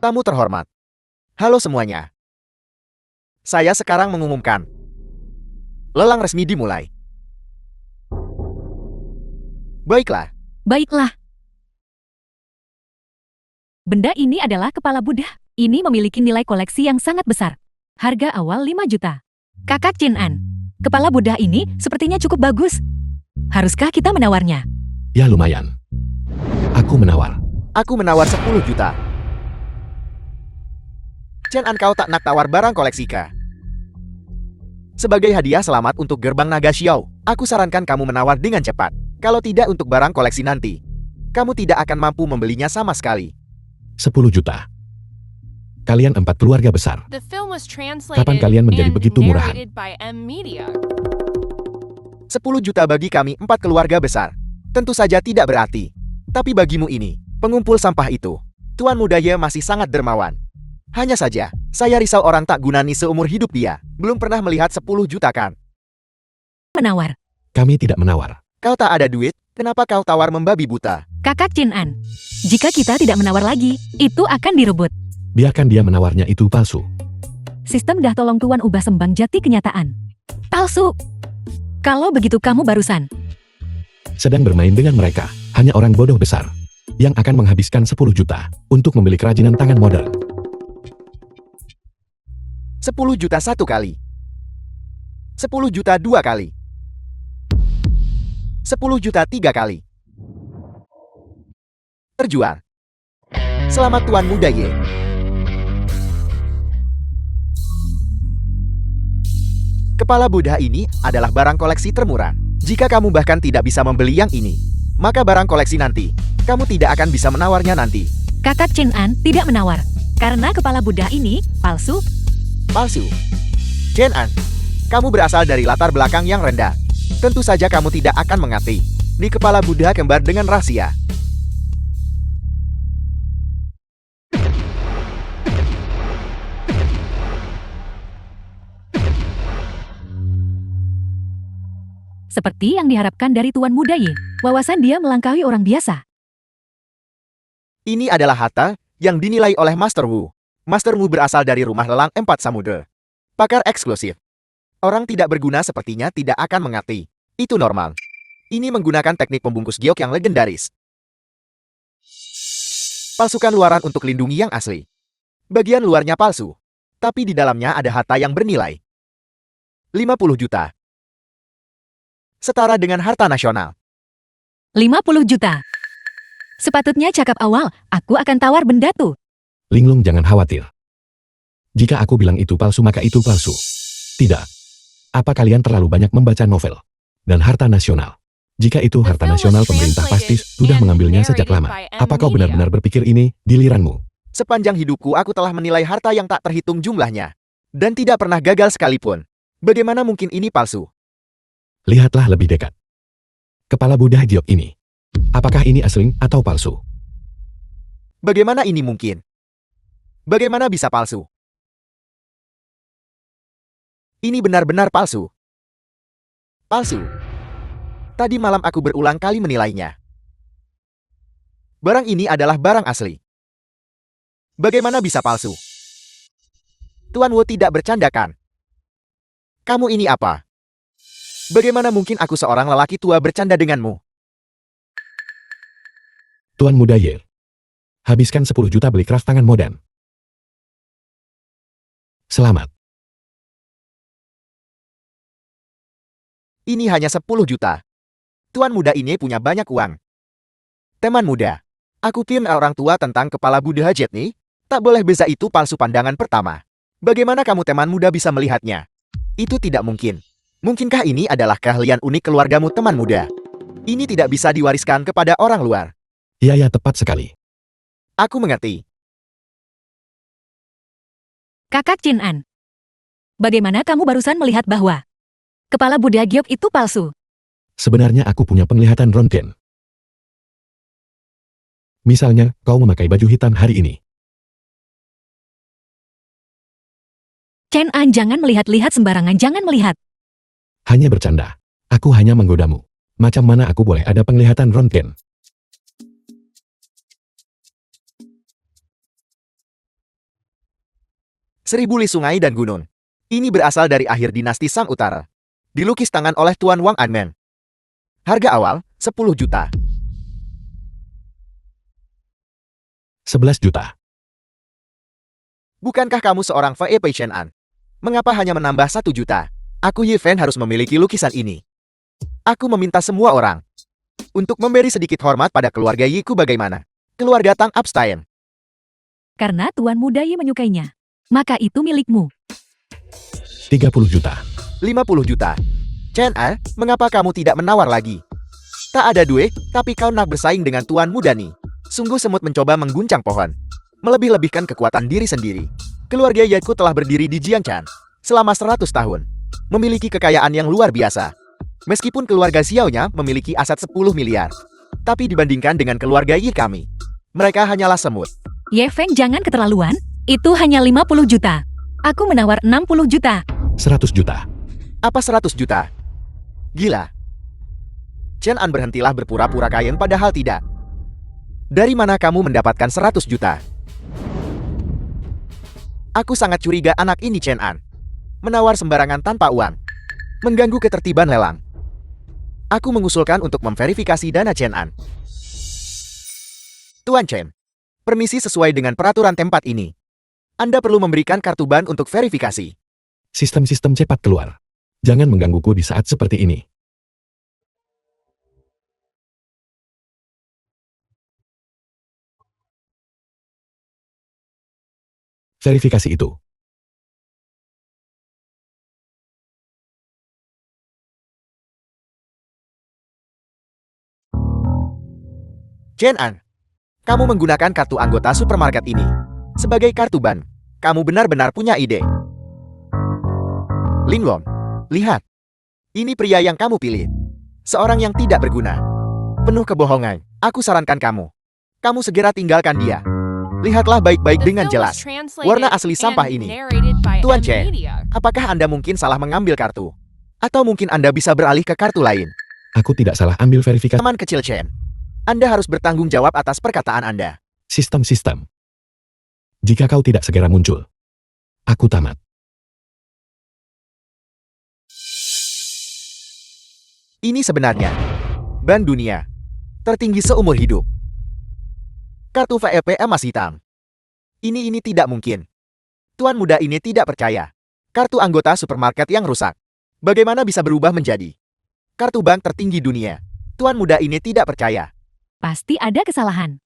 Tamu terhormat. Halo semuanya. Saya sekarang mengumumkan. Lelang resmi dimulai. Baiklah. Baiklah. Benda ini adalah kepala Buddha. Ini memiliki nilai koleksi yang sangat besar. Harga awal 5 juta. Kakak Chin An, kepala Buddha ini sepertinya cukup bagus. Haruskah kita menawarnya? Ya lumayan. Aku menawar. Aku menawar 10 juta. Chen An, kau tak nak tawar barang koleksi kah? Sebagai hadiah selamat untuk gerbang naga Xiao, aku sarankan kamu menawar dengan cepat. Kalau tidak untuk barang koleksi nanti, kamu tidak akan mampu membelinya sama sekali. 10 juta. Kalian 4 keluarga besar. Kapan kalian menjadi begitu murahan? 10 juta bagi kami 4 keluarga besar tentu saja tidak berarti. Tapi bagimu ini, pengumpul sampah itu, Tuan Muda Ye masih sangat dermawan. Hanya saja, saya risau orang tak gunani seumur hidup dia. Belum pernah melihat 10 juta kan? Menawar. Kami tidak menawar. Kau tak ada duit, kenapa kau tawar membabi buta? Kakak Chin An, jika kita tidak menawar lagi, itu akan direbut. Biarkan dia menawarnya, itu palsu. Sistem dah tolong Tuan ubah sembang jati kenyataan. Palsu. Kalau begitu kamu barusan Sedang bermain dengan mereka. Hanya orang bodoh besar yang akan menghabiskan 10 juta untuk membeli kerajinan tangan modern. 10 juta 1 kali. 10 juta 2 kali. 10 juta 3 kali. Terjual. Selamat Tuan Muda Ye. Kepala Buddha ini adalah barang koleksi termurah. Jika kamu bahkan tidak bisa membeli yang ini, maka barang koleksi nanti, kamu tidak akan bisa menawarnya nanti. Kakak Chin An tidak menawar, karena kepala Buddha ini palsu. Palsu. Chen An, kamu berasal dari latar belakang yang rendah. Tentu saja kamu tidak akan mengerti. Di kepala Buddha kembar dengan rahasia. Seperti yang diharapkan dari Tuan Muda Ye, wawasan dia melangkaui orang biasa. Ini adalah harta yang dinilai oleh Master Wu. Master Wu berasal dari rumah lelang 4 samudera. Pakar eksklusif. Orang tidak berguna sepertinya tidak akan mengerti. Itu normal. Ini menggunakan teknik pembungkus giok yang legendaris. Palsukan luaran untuk lindungi yang asli. Bagian luarnya palsu, tapi di dalamnya ada harta yang bernilai 50 juta. Setara dengan harta nasional. 50 juta. Sepatutnya cakap awal, aku akan tawar benda tuh. Linglung, jangan khawatir. Jika aku bilang itu palsu, maka itu palsu. Tidak. Apa kalian terlalu banyak membaca novel? Dan harta nasional. Jika itu harta nasional, pemerintah pasti sudah mengambilnya sejak lama. Apa kau benar-benar berpikir ini giliranmu? Sepanjang hidupku aku telah menilai harta yang tak terhitung jumlahnya. Dan tidak pernah gagal sekalipun. Bagaimana mungkin ini palsu? Lihatlah lebih dekat. Kepala Buddha giok ini. Apakah ini asli atau palsu? Bagaimana ini mungkin? Bagaimana bisa palsu? Ini benar-benar palsu. Palsu. Tadi malam aku berulang kali menilainya. Barang ini adalah barang asli. Bagaimana bisa palsu? Tuan Wu tidak bercandakan. Kamu ini apa? Bagaimana mungkin aku seorang lelaki tua bercanda denganmu? Tuan Muda Ye, habiskan 10 juta beli craft tangan modern. Selamat. Ini hanya 10 juta. Tuan Muda ini punya banyak uang. Teman muda, aku pinta orang tua tentang kepala Buddha Jet nih. Tak boleh beza, itu palsu pandangan pertama. Bagaimana kamu teman muda bisa melihatnya? Itu tidak mungkin. Mungkinkah ini adalah keahlian unik keluargamu teman muda? Ini tidak bisa diwariskan kepada orang luar. Iya, tepat sekali. Aku mengerti. Kakak Chin An, bagaimana kamu barusan melihat bahwa kepala Buddha giok itu palsu? Sebenarnya aku punya penglihatan röntgen. Misalnya, kau memakai baju hitam hari ini. Chen An, jangan melihat-lihat sembarangan, jangan melihat. Hanya bercanda. Aku hanya menggodamu. Macam mana aku boleh ada penglihatan röntgen? 1000 li sungai dan gunung. Ini berasal dari akhir dinasti Sang Utara. Dilukis tangan oleh Tuan Wang Anmen. Harga awal, 10 juta. 11 juta. Bukankah kamu seorang VIP Chen An? Mengapa hanya menambah 1 juta? Aku Ye Fen harus memiliki lukisan ini. Aku meminta semua orang untuk memberi sedikit hormat pada keluarga Yiku bagaimana? Keluarga Tang Abstain. Karena Tuan Muda Yi menyukainya. Maka itu milikmu. 30 juta. 50 juta. Chen A, mengapa kamu tidak menawar lagi? Tak ada duit, tapi kau nak bersaing dengan Tuan Muda nih. Sungguh semut mencoba mengguncang pohon. Melebih-lebihkan kekuatan diri sendiri. Keluarga Yiku telah berdiri di Jiangchan selama 100 tahun. Memiliki kekayaan yang luar biasa. Meskipun keluarga Xiaonya memiliki aset 10 miliar. Tapi dibandingkan dengan keluarga Yi kami, mereka hanyalah semut. Ye Feng jangan keterlaluan. Itu hanya 50 juta. Aku menawar 60 juta. 100 juta. Apa 100 juta? Gila. Chen An berhentilah berpura-pura kaya padahal tidak. Dari mana kamu mendapatkan 100 juta? Aku sangat curiga anak ini Chen An. Menawar sembarangan tanpa uang. Mengganggu ketertiban lelang. Aku mengusulkan untuk memverifikasi dana Chen An. Tuan Chen, permisi sesuai dengan peraturan tempat ini. Anda perlu memberikan kartu ban untuk verifikasi. Sistem-sistem cepat keluar. Jangan menggangguku di saat seperti ini. Verifikasi itu. Chen An, kamu menggunakan kartu anggota supermarket ini sebagai kartu ban. Kamu benar-benar punya ide. Linglong, lihat. Ini pria yang kamu pilih. Seorang yang tidak berguna. Penuh kebohongan. Aku sarankan kamu. Kamu segera tinggalkan dia. Lihatlah baik-baik dengan jelas warna asli sampah ini. Tuan Chen, apakah Anda mungkin salah mengambil kartu? Atau mungkin Anda bisa beralih ke kartu lain? Aku tidak salah ambil verifikasi. Teman kecil Chen, Anda harus bertanggung jawab atas perkataan Anda. Sistem-sistem. Jika kau tidak segera muncul, aku tamat. Ini sebenarnya ban dunia tertinggi seumur hidup. Kartu VIP emas hitam. Ini tidak mungkin. Tuan muda ini tidak percaya. Kartu anggota supermarket yang rusak. Bagaimana bisa berubah menjadi kartu bank tertinggi dunia? Tuan muda ini tidak percaya. Pasti ada kesalahan.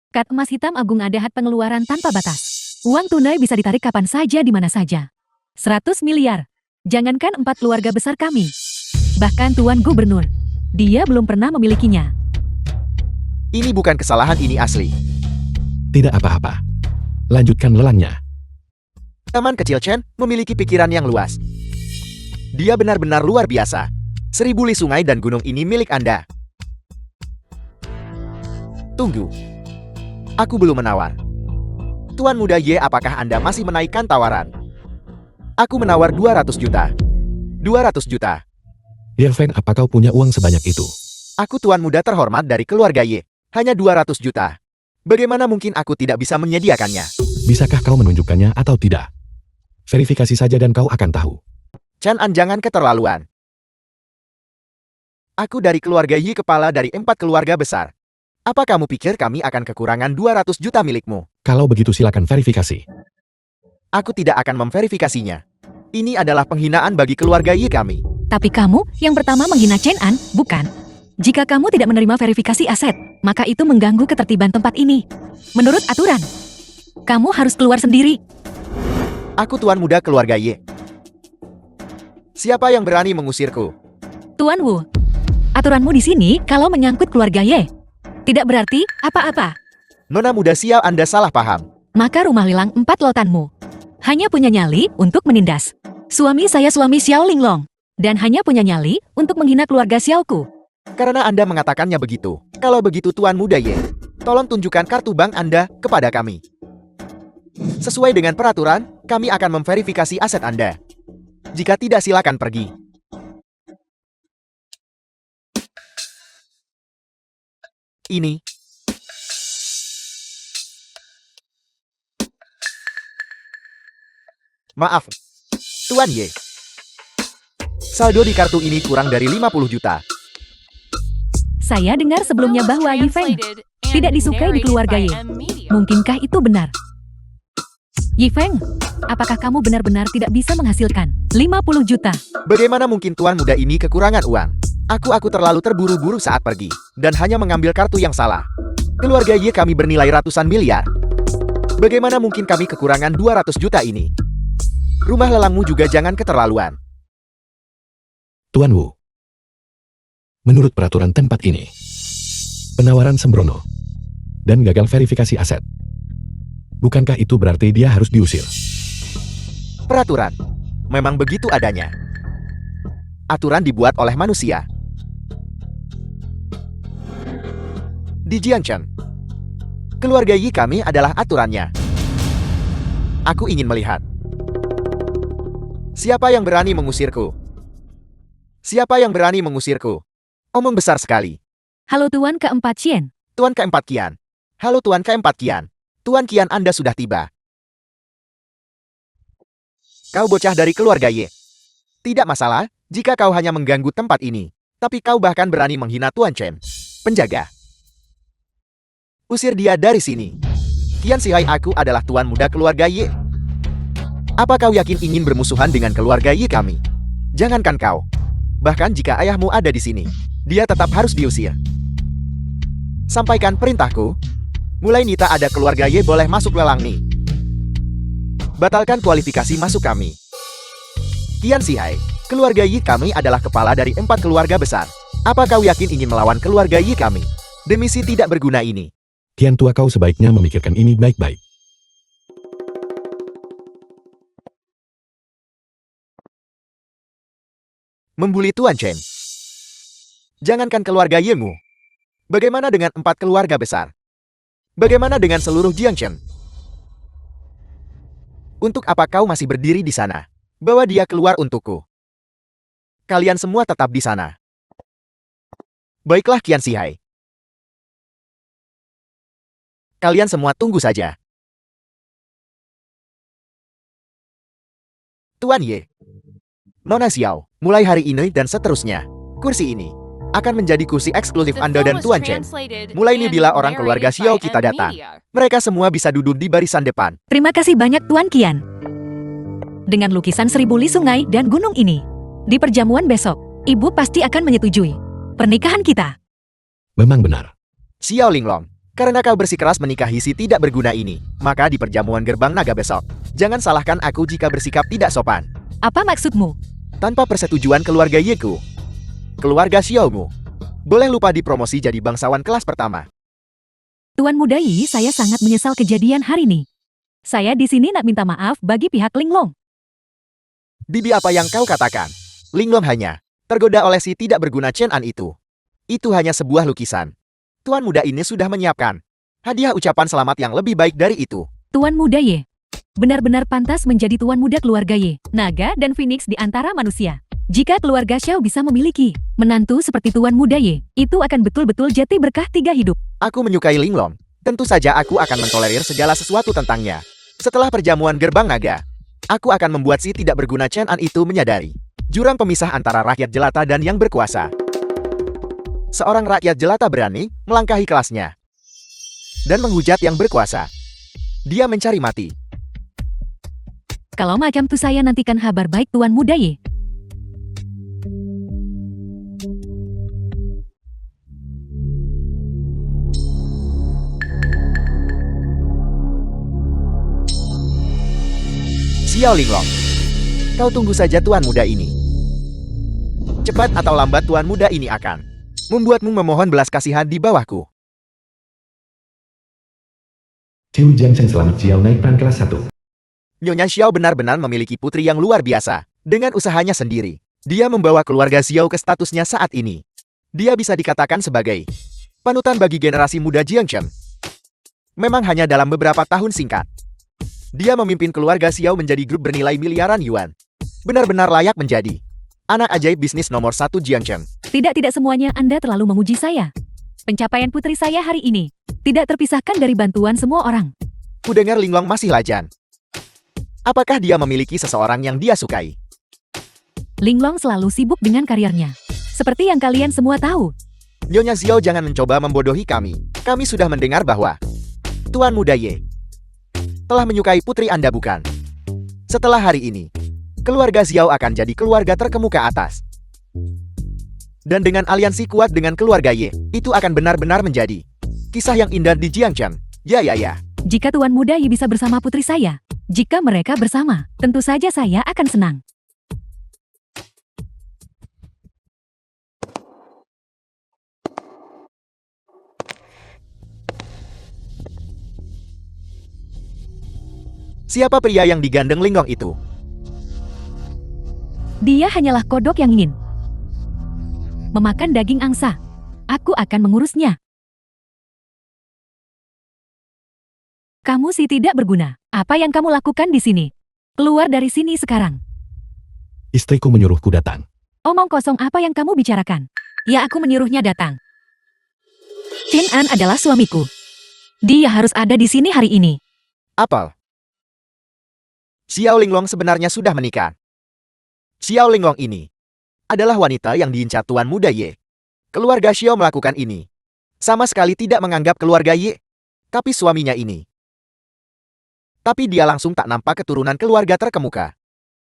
Kad emas hitam agung ada hat pengeluaran tanpa batas. Uang tunai bisa ditarik kapan saja di mana saja. 100 miliar. Jangankan 4 keluarga besar kami. Bahkan Tuan Gubernur. Dia belum pernah memilikinya. Ini bukan kesalahan, ini asli. Tidak apa-apa. Lanjutkan lelangnya. Teman kecil Chen memiliki pikiran yang luas. Dia benar-benar luar biasa. 1000 li sungai dan gunung ini milik Anda. Tunggu. Aku belum menawar. Tuan muda Ye, apakah Anda masih menaikkan tawaran? Aku menawar 200 juta. 200 juta. Ye Feng, apa kau punya uang sebanyak itu? Aku tuan muda terhormat dari keluarga Ye. Hanya 200 juta. Bagaimana mungkin aku tidak bisa menyediakannya? Bisakah kau menunjukkannya atau tidak? Verifikasi saja dan kau akan tahu. Chen An, jangan keterlaluan. Aku dari keluarga Yi, kepala dari 4 keluarga besar. Apa kamu pikir kami akan kekurangan 200 juta milikmu? Kalau begitu silakan verifikasi. Aku tidak akan memverifikasinya. Ini adalah penghinaan bagi keluarga Yi kami. Tapi kamu yang pertama menghina Chen An, bukan? Jika kamu tidak menerima verifikasi aset, maka itu mengganggu ketertiban tempat ini. Menurut aturan, kamu harus keluar sendiri. Aku tuan muda keluarga Yi. Siapa yang berani mengusirku? Tuan Wu, aturanmu di sini kalau menyangkut keluarga Ye. Tidak berarti apa-apa. Nona muda Xiao, Anda salah paham. Maka rumah Lilang 4 lautanmu hanya punya nyali untuk menindas. Suami saya suami Xiao Linglong. Dan hanya punya nyali untuk menghina keluarga Xiaoku. Karena Anda mengatakannya begitu. Kalau begitu tuan muda Ye, tolong tunjukkan kartu bank Anda kepada kami. Sesuai dengan peraturan, kami akan memverifikasi aset Anda. Jika tidak, silakan pergi. Ini. Maaf, Tuan Ye. Saldo di kartu ini kurang dari 50 juta. Saya dengar sebelumnya bahwa Yifeng tidak disukai di keluarga Ye. Mungkinkah itu benar? Yifeng, apakah kamu benar-benar tidak bisa menghasilkan 50 juta? Bagaimana mungkin tuan muda ini kekurangan uang? Aku terlalu terburu-buru saat pergi, dan hanya mengambil kartu yang salah. Keluarga Ye kami bernilai ratusan miliar. Bagaimana mungkin kami kekurangan 200 juta ini? Rumah lelangmu juga jangan keterlaluan. Tuan Wu. Menurut peraturan tempat ini, penawaran sembrono dan gagal verifikasi aset. Bukankah itu berarti dia harus diusir? Peraturan. Memang begitu adanya. Aturan dibuat oleh manusia. Di Jiangchen, keluarga Yi kami adalah aturannya. Aku ingin melihat. Siapa yang berani mengusirku? Siapa yang berani mengusirku? Omong besar sekali. Halo Tuan keempat Qian. Tuan keempat Kian. Halo Tuan keempat Kian. Tuan Kian Anda sudah tiba. Kau bocah dari keluarga Ye. Tidak masalah jika kau hanya mengganggu tempat ini. Tapi kau bahkan berani menghina Tuan Chen. Penjaga. Usir dia dari sini. Kian Sihai, aku adalah tuan muda keluarga Ye. Apa kau yakin ingin bermusuhan dengan keluarga Ye kami? Jangankan kau. Bahkan jika ayahmu ada di sini, dia tetap harus diusir. Sampaikan perintahku. Mulai nita ada keluarga Ye boleh masuk lelang nih. Batalkan kualifikasi masuk kami. Kian Sihai, keluarga Ye kami adalah kepala dari 4 keluarga besar. Apa kau yakin ingin melawan keluarga Ye kami? Demisi tidak berguna ini. Kian tua, kau sebaiknya memikirkan ini baik-baik. Membuli Tuan Chen. Jangankan keluarga Yemu. Bagaimana dengan 4 keluarga besar? Bagaimana dengan seluruh Jiangchen? Untuk apa kau masih berdiri di sana? Bawa dia keluar untukku. Kalian semua tetap di sana. Baiklah Kian Sihai. Kalian semua tunggu saja. Tuan Ye. Nona Xiao, mulai hari ini dan seterusnya, kursi ini akan menjadi kursi eksklusif Anda dan Tuan Chen. Mulai ini bila orang keluarga Xiao kita datang, mereka semua bisa duduk di barisan depan. Terima kasih banyak Tuan Kian. Dengan lukisan 1000 li sungai dan gunung ini, di perjamuan besok, Ibu pasti akan menyetujui pernikahan kita. Memang benar. Xiao Linglong, karena kau bersikeras menikahi si tidak berguna ini, maka di perjamuan gerbang naga besok, jangan salahkan aku jika bersikap tidak sopan. Apa maksudmu? Tanpa persetujuan keluarga Yeku, keluarga Xiaomu, boleh lupa dipromosi jadi bangsawan kelas pertama. Tuan muda Yi, saya sangat menyesal kejadian hari ini. Saya di sini nak minta maaf bagi pihak Linglong. Bibi, apa yang kau katakan? Linglong hanya tergoda oleh si tidak berguna Chen An itu. Itu hanya sebuah lukisan. Tuan muda ini sudah menyiapkan hadiah ucapan selamat yang lebih baik dari itu. Tuan muda Ye, benar-benar pantas menjadi tuan muda keluarga Ye, naga dan phoenix di antara manusia. Jika keluarga Xiao bisa memiliki menantu seperti tuan muda Ye, itu akan betul-betul jati berkah 3 hidup. Aku menyukai Linglong. Tentu saja aku akan mentolerir segala sesuatu tentangnya. Setelah perjamuan gerbang naga, aku akan membuat si tidak berguna Chen An itu menyadari jurang pemisah antara rakyat jelata dan yang berkuasa. Seorang rakyat jelata berani melangkahi kelasnya dan menghujat yang berkuasa. Dia mencari mati. Kalau macam itu saya nantikan kabar baik tuan muda Ye. Xiao Linglong, kau tunggu saja tuan muda ini. Cepat atau lambat tuan muda ini akan membuatmu memohon belas kasihan di bawahku. Ciu Jiangsheng selamat Xiao naik peran kelas 1. Nyonya Xiao benar-benar memiliki putri yang luar biasa. Dengan usahanya sendiri, dia membawa keluarga Xiao ke statusnya saat ini. Dia bisa dikatakan sebagai panutan bagi generasi muda Jiangchen. Memang hanya dalam beberapa tahun singkat, dia memimpin keluarga Xiao menjadi grup bernilai miliaran yuan. Benar-benar layak menjadi anak ajaib bisnis nomor 1 Jiangchen. Tidak semuanya Anda terlalu memuji saya. Pencapaian putri saya hari ini tidak terpisahkan dari bantuan semua orang. Kudengar Linglong masih lajan. Apakah dia memiliki seseorang yang dia sukai? Linglong selalu sibuk dengan karirnya. Seperti yang kalian semua tahu. Nyonya Xiao, jangan mencoba membodohi kami. Kami sudah mendengar bahwa Tuan Muda Ye telah menyukai putri Anda, bukan? Setelah hari ini, keluarga Xiao akan jadi keluarga terkemuka atas. Dan dengan aliansi kuat dengan keluarga Ye, itu akan benar-benar menjadi kisah yang indah di Jiangchen. Ya. Jika Tuan Muda Yi bisa bersama putri saya, jika mereka bersama, tentu saja saya akan senang. Siapa pria yang digandeng Linglong itu? Dia hanyalah kodok yang ingin memakan daging angsa. Aku akan mengurusnya. Kamu sih tidak berguna. Apa yang kamu lakukan di sini? Keluar dari sini sekarang. Istriku menyuruhku datang. Omong kosong, apa yang kamu bicarakan? Ya, aku menyuruhnya datang. Chin An adalah suamiku. Dia harus ada di sini hari ini. Apel. Xiao Linglong sebenarnya sudah menikah. Xiao Linglong ini adalah wanita yang diincar Tuan Muda Ye. Keluarga Xiao melakukan ini. Sama sekali tidak menganggap keluarga Ye. Tapi suaminya ini. Tapi dia langsung tak nampak keturunan keluarga terkemuka.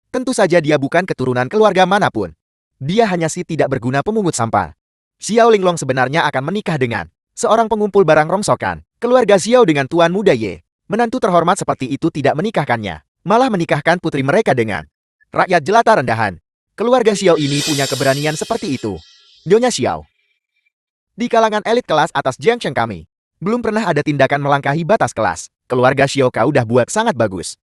Tentu saja dia bukan keturunan keluarga manapun. Dia hanya si tidak berguna pemungut sampah. Xiao Linglong sebenarnya akan menikah dengan seorang pengumpul barang rongsokan. Keluarga Xiao dengan Tuan Muda Ye. Menantu terhormat seperti itu tidak menikahkannya. Malah menikahkan putri mereka dengan rakyat jelata rendahan. Keluarga Xiao ini punya keberanian seperti itu. Nyonya Xiao. Di kalangan elit kelas atas Jiangchen kami, belum pernah ada tindakan melangkahi batas kelas. Keluarga Xiao kau udah buat sangat bagus.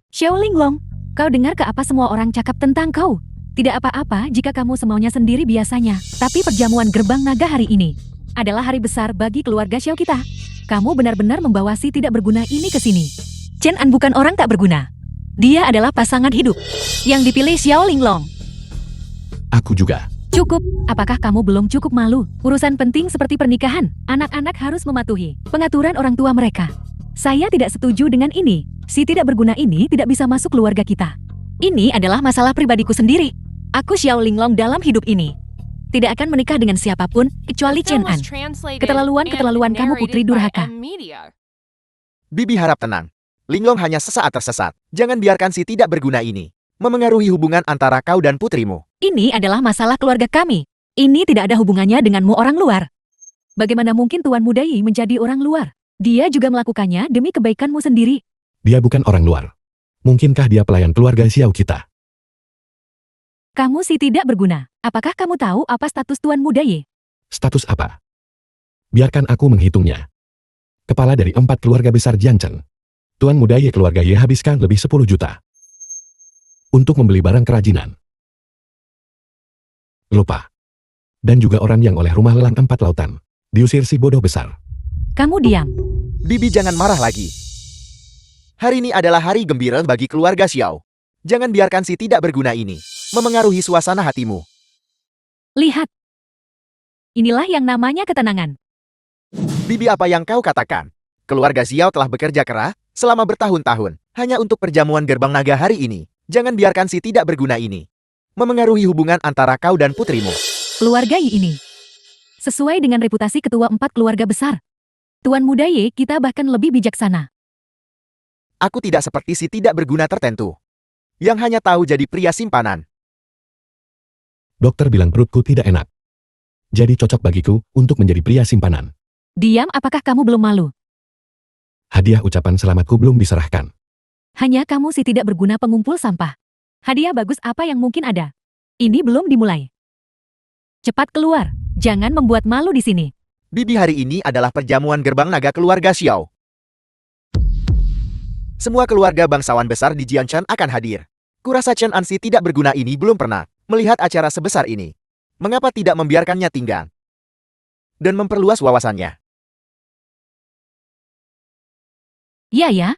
Xiao Linglong, kau dengar ke apa semua orang cakap tentang kau? Tidak apa-apa jika kamu semaunya sendiri biasanya. Tapi perjamuan gerbang naga hari ini adalah hari besar bagi keluarga Xiao kita. Kamu benar-benar membawa si tidak berguna ini ke sini. Chen An bukan orang tak berguna. Dia adalah pasangan hidup yang dipilih Xiao Linglong. Aku juga. Cukup, apakah kamu belum cukup malu? Urusan penting seperti pernikahan, anak-anak harus mematuhi pengaturan orang tua mereka. Saya tidak setuju dengan ini. Si tidak berguna ini tidak bisa masuk keluarga kita. Ini adalah masalah pribadiku sendiri. Aku Xiao Linglong dalam hidup ini tidak akan menikah dengan siapapun kecuali Chen An. Keterlaluan kamu putri durhaka. Bibi harap tenang. Linglong hanya sesaat tersesat. Jangan biarkan si tidak berguna ini memengaruhi hubungan antara kau dan putrimu. Ini adalah masalah keluarga kami. Ini tidak ada hubungannya denganmu orang luar. Bagaimana mungkin Tuan Muda Yi menjadi orang luar? Dia juga melakukannya demi kebaikanmu sendiri. Dia bukan orang luar. Mungkinkah dia pelayan keluarga Xiao kita? Kamu sih tidak berguna. Apakah kamu tahu apa status Tuan Muda Yi? Status apa? Biarkan aku menghitungnya. Kepala dari 4 keluarga besar Jiangchen. Tuan Muda Ye keluarga Ye habiskan lebih 10 juta. Untuk membeli barang kerajinan. Lupa. Dan juga orang yang oleh rumah lelang 4 lautan. Diusir si bodoh besar. Kamu diam. Bibi jangan marah lagi. Hari ini adalah hari gembira bagi keluarga Xiao. Jangan biarkan si tidak berguna ini memengaruhi suasana hatimu. Lihat. Inilah yang namanya ketenangan. Bibi, apa yang kau katakan? Keluarga Xiao telah bekerja keras selama bertahun-tahun hanya untuk perjamuan gerbang naga hari ini. Jangan biarkan si tidak berguna ini memengaruhi hubungan antara kau dan putrimu. Keluarga Yi ini sesuai dengan reputasi ketua 4 keluarga besar. Tuan Muda Ye kita bahkan lebih bijaksana. Aku tidak seperti si tidak berguna tertentu yang hanya tahu jadi pria simpanan. Dokter bilang perutku tidak enak. Jadi cocok bagiku untuk menjadi pria simpanan. Diam, apakah kamu belum malu? Hadiah ucapan selamatku belum diserahkan. Hanya kamu si tidak berguna pengumpul sampah. Hadiah bagus apa yang mungkin ada? Ini belum dimulai. Cepat keluar, jangan membuat malu di sini. Bibi, hari ini adalah perjamuan gerbang naga keluarga Xiao. Semua keluarga bangsawan besar di Jiangchen akan hadir. Kurasa Chen Ansi tidak berguna ini belum pernah melihat acara sebesar ini. Mengapa tidak membiarkannya tinggal dan memperluas wawasannya? Ya.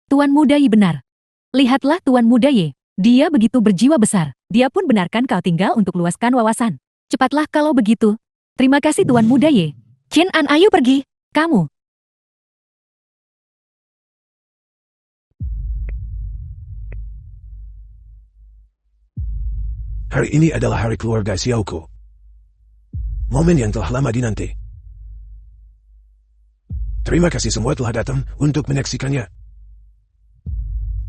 Tuan Muda Yi benar. Lihatlah Tuan Muda Yi. Dia begitu berjiwa besar. Dia pun benarkan kau tinggal untuk luaskan wawasan. Cepatlah kalau begitu. Terima kasih Tuan Muda Yi. Chen An, ayo pergi. Kamu. Hari ini adalah hari keluarga Xiaoku. Momen yang telah lama dinanti. Terima kasih semua telah datang untuk menyaksikannya.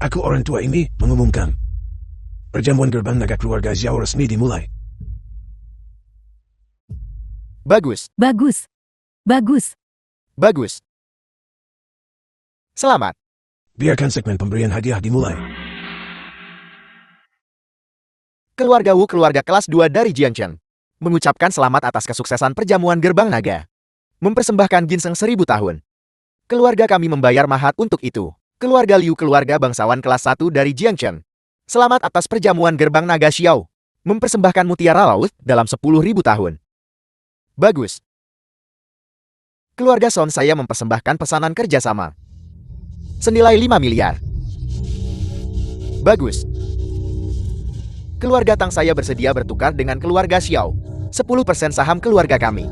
Aku orang tua ini mengumumkan. Perjamuan gerbang naga keluarga Xiao resmi dimulai. Bagus, Bagus. Bagus. bagus. Selamat. Biarkan segmen pemberian hadiah dimulai. Keluarga Wu keluarga kelas 2 dari Jiangchen mengucapkan selamat atas kesuksesan perjamuan gerbang naga. Mempersembahkan ginseng 1000 tahun. Keluarga kami membayar mahar untuk itu. Keluarga Liu keluarga bangsawan kelas 1 dari Jiangchen. Selamat atas perjamuan gerbang naga Xiao. Mempersembahkan mutiara laut dalam 10.000 tahun. Bagus. Keluarga Son saya mempersembahkan pesanan kerjasama. Senilai 5 miliar. Bagus. Keluarga Tang saya bersedia bertukar dengan keluarga Xiao. 10% saham keluarga kami.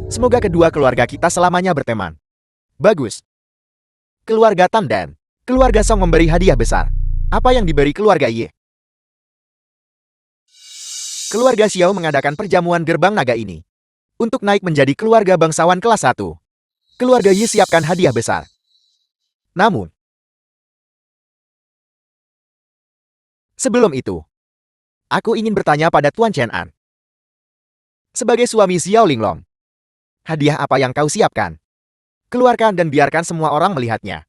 Semoga kedua keluarga kita selamanya berteman. Bagus. Keluarga Tan dan keluarga Song memberi hadiah besar. Apa yang diberi keluarga Ye? Keluarga Xiao mengadakan perjamuan gerbang naga ini untuk naik menjadi keluarga bangsawan kelas 1. Keluarga Ye siapkan hadiah besar. Namun, sebelum itu, aku ingin bertanya pada Tuan Chen An. Sebagai suami Xiao Linglong, hadiah apa yang kau siapkan? Keluarkan dan biarkan semua orang melihatnya.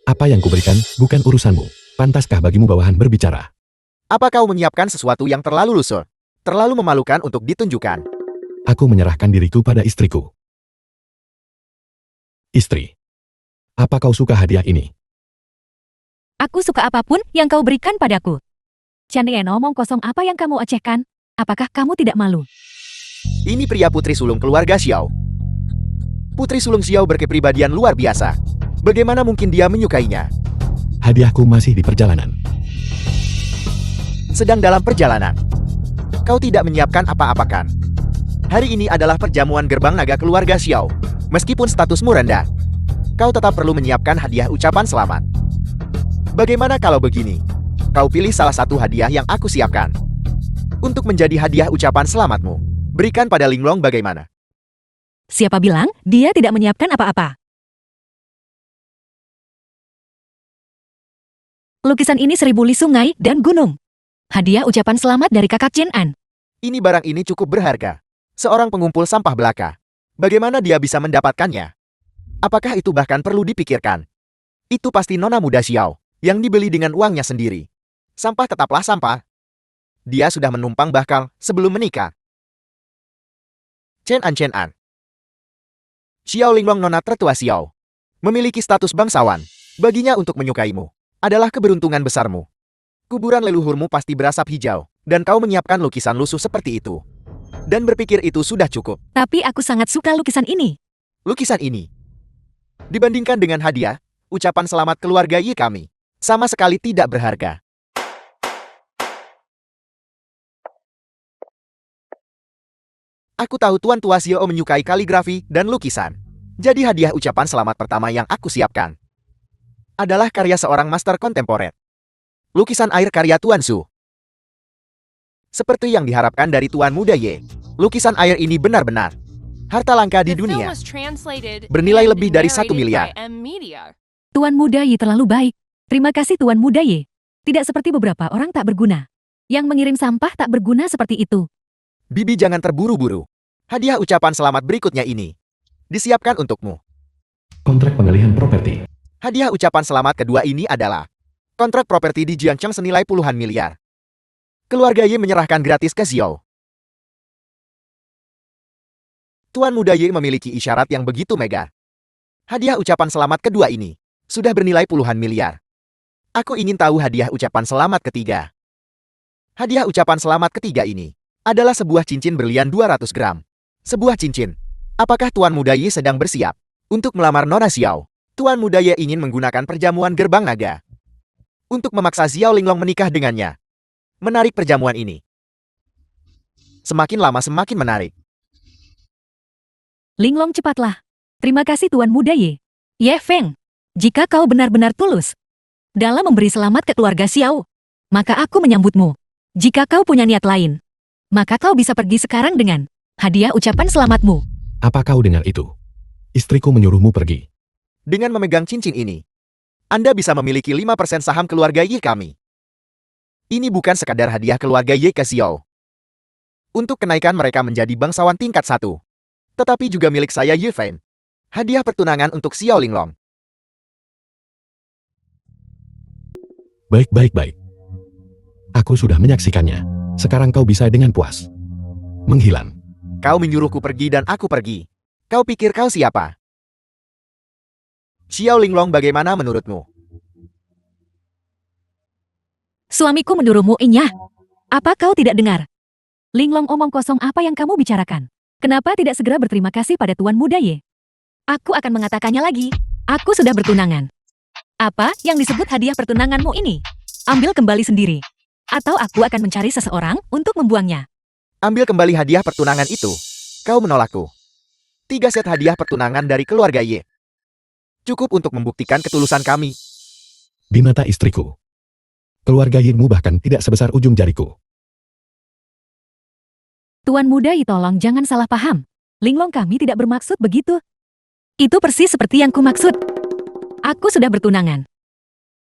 Apa yang kuberikan bukan urusanmu. Pantaskah bagimu bawahan berbicara? Apa kau menyiapkan sesuatu yang terlalu lusuh, terlalu memalukan untuk ditunjukkan? Aku menyerahkan diriku pada istriku. Istri, apa kau suka hadiah ini? Aku suka apapun yang kau berikan padaku. Chandien omong kosong apa yang kamu ocehkan? Apakah kamu tidak malu? Ini pria putri sulung keluarga Xiao. Putri sulung Xiao berkepribadian luar biasa. Bagaimana mungkin dia menyukainya? Hadiahku masih di perjalanan. Sedang dalam perjalanan. Kau tidak menyiapkan apa-apakan. Hari ini adalah perjamuan gerbang naga keluarga Xiao. Meskipun statusmu rendah, kau tetap perlu menyiapkan hadiah ucapan selamat. Bagaimana kalau begini? Kau pilih salah satu hadiah yang aku siapkan. Untuk menjadi hadiah ucapan selamatmu, berikan pada Linglong bagaimana? Siapa bilang dia tidak menyiapkan apa-apa? Lukisan ini 1000 li sungai dan gunung. Hadiah ucapan selamat dari kakak Chen An. Ini barang ini cukup berharga. Seorang pengumpul sampah belaka. Bagaimana dia bisa mendapatkannya? Apakah itu bahkan perlu dipikirkan? Itu pasti nona muda Xiao yang dibeli dengan uangnya sendiri. Sampah tetaplah sampah. Dia sudah menumpang bakal sebelum menikah. Chen An. Xiao Linglong nona tertua Xiao. Memiliki status bangsawan. Baginya untuk menyukaimu adalah keberuntungan besarmu. Kuburan leluhurmu pasti berasap hijau, dan kau menyiapkan lukisan lusuh seperti itu. Dan berpikir itu sudah cukup. Tapi aku sangat suka lukisan ini. Lukisan ini, dibandingkan dengan hadiah, ucapan selamat keluarga Yi kami, sama sekali tidak berharga. Aku tahu Tuan Tua Xiao menyukai kaligrafi dan lukisan. Jadi hadiah ucapan selamat pertama yang aku siapkan adalah karya seorang master kontemporer. Lukisan air karya Tuan Su. Seperti yang diharapkan dari Tuan Muda Ye, lukisan air ini benar-benar harta langka di dunia. Bernilai lebih dari 1 miliar. Tuan Muda Ye terlalu baik. Terima kasih Tuan Muda Ye. Tidak seperti beberapa orang tak berguna. Yang mengirim sampah tak berguna seperti itu. Bibi jangan terburu-buru. Hadiah ucapan selamat berikutnya ini disiapkan untukmu. Kontrak pengalihan properti. Hadiah ucapan selamat kedua ini adalah kontrak properti di Jiangcheng senilai puluhan miliar. Keluarga Ye menyerahkan gratis ke Xiao. Tuan Muda Ye memiliki isyarat yang begitu mega. Hadiah ucapan selamat kedua ini sudah bernilai puluhan miliar. Aku ingin tahu hadiah ucapan selamat ketiga. Hadiah ucapan selamat ketiga ini adalah sebuah cincin berlian 200 gram. Sebuah cincin. Apakah Tuan Muda Ye sedang bersiap untuk melamar Nona Xiao? Tuan Muda Ye ingin menggunakan perjamuan gerbang naga untuk memaksa Xiao Linglong menikah dengannya. Menarik perjamuan ini. Semakin lama semakin menarik. Linglong cepatlah. Terima kasih Tuan Muda Ye. Ye Feng, jika kau benar-benar tulus dalam memberi selamat ke keluarga Xiao, maka aku menyambutmu. Jika kau punya niat lain, maka kau bisa pergi sekarang dengan hadiah ucapan selamatmu. Apa kau dengar itu? Istriku menyuruhmu pergi. Dengan memegang cincin ini, Anda bisa memiliki 5% saham keluarga Ye kami. Ini bukan sekadar hadiah keluarga Ye ke Xiao. Untuk kenaikan mereka menjadi bangsawan tingkat 1. Tetapi juga milik saya Ye Fen. Hadiah pertunangan untuk Xiao Linglong. Baik. Aku sudah menyaksikannya. Sekarang kau bisa dengan puas menghilang. Kau menyuruhku pergi dan aku pergi. Kau pikir kau siapa? Xiao Linglong, bagaimana menurutmu? Suamiku menyuruhmu, Inyah. Apa kau tidak dengar? Linglong, omong kosong apa yang kamu bicarakan? Kenapa tidak segera berterima kasih pada Tuan Muda Ye? Aku akan mengatakannya lagi. Aku sudah bertunangan. Apa yang disebut hadiah pertunanganmu ini? Ambil kembali sendiri. Atau aku akan mencari seseorang untuk membuangnya. Ambil kembali hadiah pertunangan itu. Kau menolakku. 3 set hadiah pertunangan dari keluarga Ye. Cukup untuk membuktikan ketulusan kami. Di mata istriku, keluarga Yingmu bahkan tidak sebesar ujung jariku. Tuan Muda Ye, tolong jangan salah paham. Linglong, kami tidak bermaksud begitu. Itu persis seperti yang kumaksud. Aku sudah bertunangan.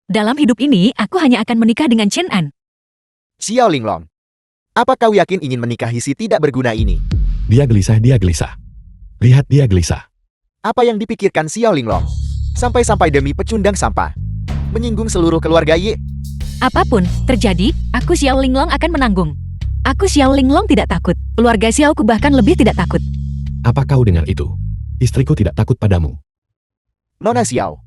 Dalam hidup ini, aku hanya akan menikah dengan Chen An. Xiao Linglong, apa kau yakin ingin menikahi si tidak berguna ini? Dia gelisah. Lihat dia gelisah. Apa yang dipikirkan Xiao Linglong? Sampai-sampai demi pecundang sampah. Menyinggung seluruh keluarga Ye. Apapun terjadi, aku Xiao Linglong akan menanggung. Aku Xiao Linglong tidak takut. Keluarga Xiaoku bahkan lebih tidak takut. Apa kau dengar itu? Istriku tidak takut padamu. Nona Xiao,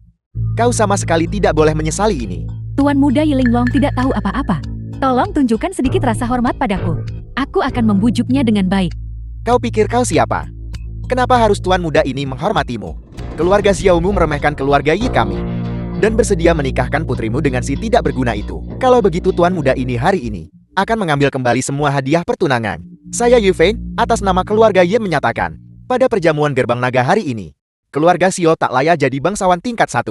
kau sama sekali tidak boleh menyesali ini. Tuan Muda Ye, Linglong tidak tahu apa-apa. Tolong tunjukkan sedikit rasa hormat padaku. Aku akan membujuknya dengan baik. Kau pikir kau siapa? Kenapa harus tuan muda ini menghormatimu? Keluarga Xiaomu meremehkan keluarga Ye kami. Dan bersedia menikahkan putrimu dengan si tidak berguna itu. Kalau begitu tuan muda ini hari ini akan mengambil kembali semua hadiah pertunangan. Saya Ye Fen, atas nama keluarga Ye menyatakan, pada perjamuan gerbang naga hari ini, keluarga Xiao tak layak jadi bangsawan tingkat 1.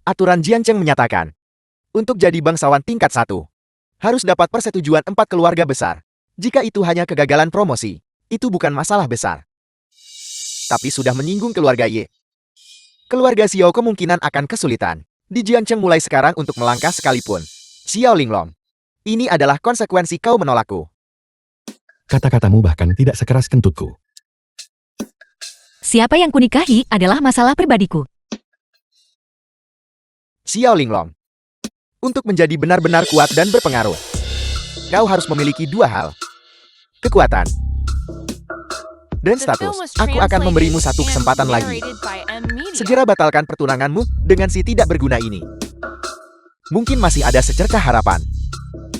Aturan Jiancheng menyatakan, untuk jadi bangsawan tingkat 1, harus dapat persetujuan 4 keluarga besar. Jika itu hanya kegagalan promosi, itu bukan masalah besar. Tapi sudah menyinggung keluarga Ye. Keluarga Xiao kemungkinan akan kesulitan. Di Jiancheng mulai sekarang untuk melangkah sekalipun. Xiao Linglong, ini adalah konsekuensi kau menolakku. Kata-katamu bahkan tidak sekeras kentutku. Siapa yang kunikahi adalah masalah pribadiku. Xiao Linglong, untuk menjadi benar-benar kuat dan berpengaruh, kau harus memiliki 2 hal. Kekuatan dan status. Aku akan memberimu 1 kesempatan lagi. Segera batalkan pertunanganmu dengan si tidak berguna ini. Mungkin masih ada secercah harapan.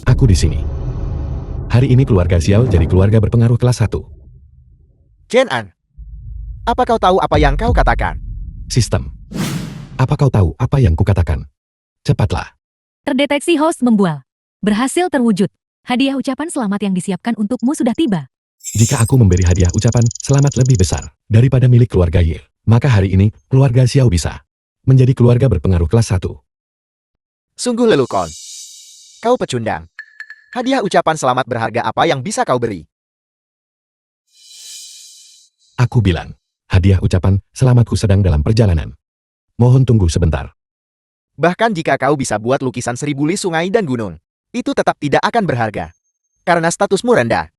Aku di sini. Hari ini keluarga Xiao jadi keluarga berpengaruh kelas 1. Chen An, apa kau tahu apa yang kau katakan? Sistem. Apa kau tahu apa yang kukatakan? Cepatlah. Terdeteksi host membual. Berhasil terwujud. Hadiah ucapan selamat yang disiapkan untukmu sudah tiba. Jika aku memberi hadiah ucapan selamat lebih besar daripada milik keluarga Ye, maka hari ini keluarga Xiao bisa menjadi keluarga berpengaruh kelas 1. Sungguh lelukon. Kau pecundang. Hadiah ucapan selamat berharga apa yang bisa kau beri? Aku bilang, hadiah ucapan selamatku sedang dalam perjalanan. Mohon tunggu sebentar. Bahkan jika kau bisa buat lukisan 1000 li sungai dan gunung, itu tetap tidak akan berharga. Karena statusmu rendah.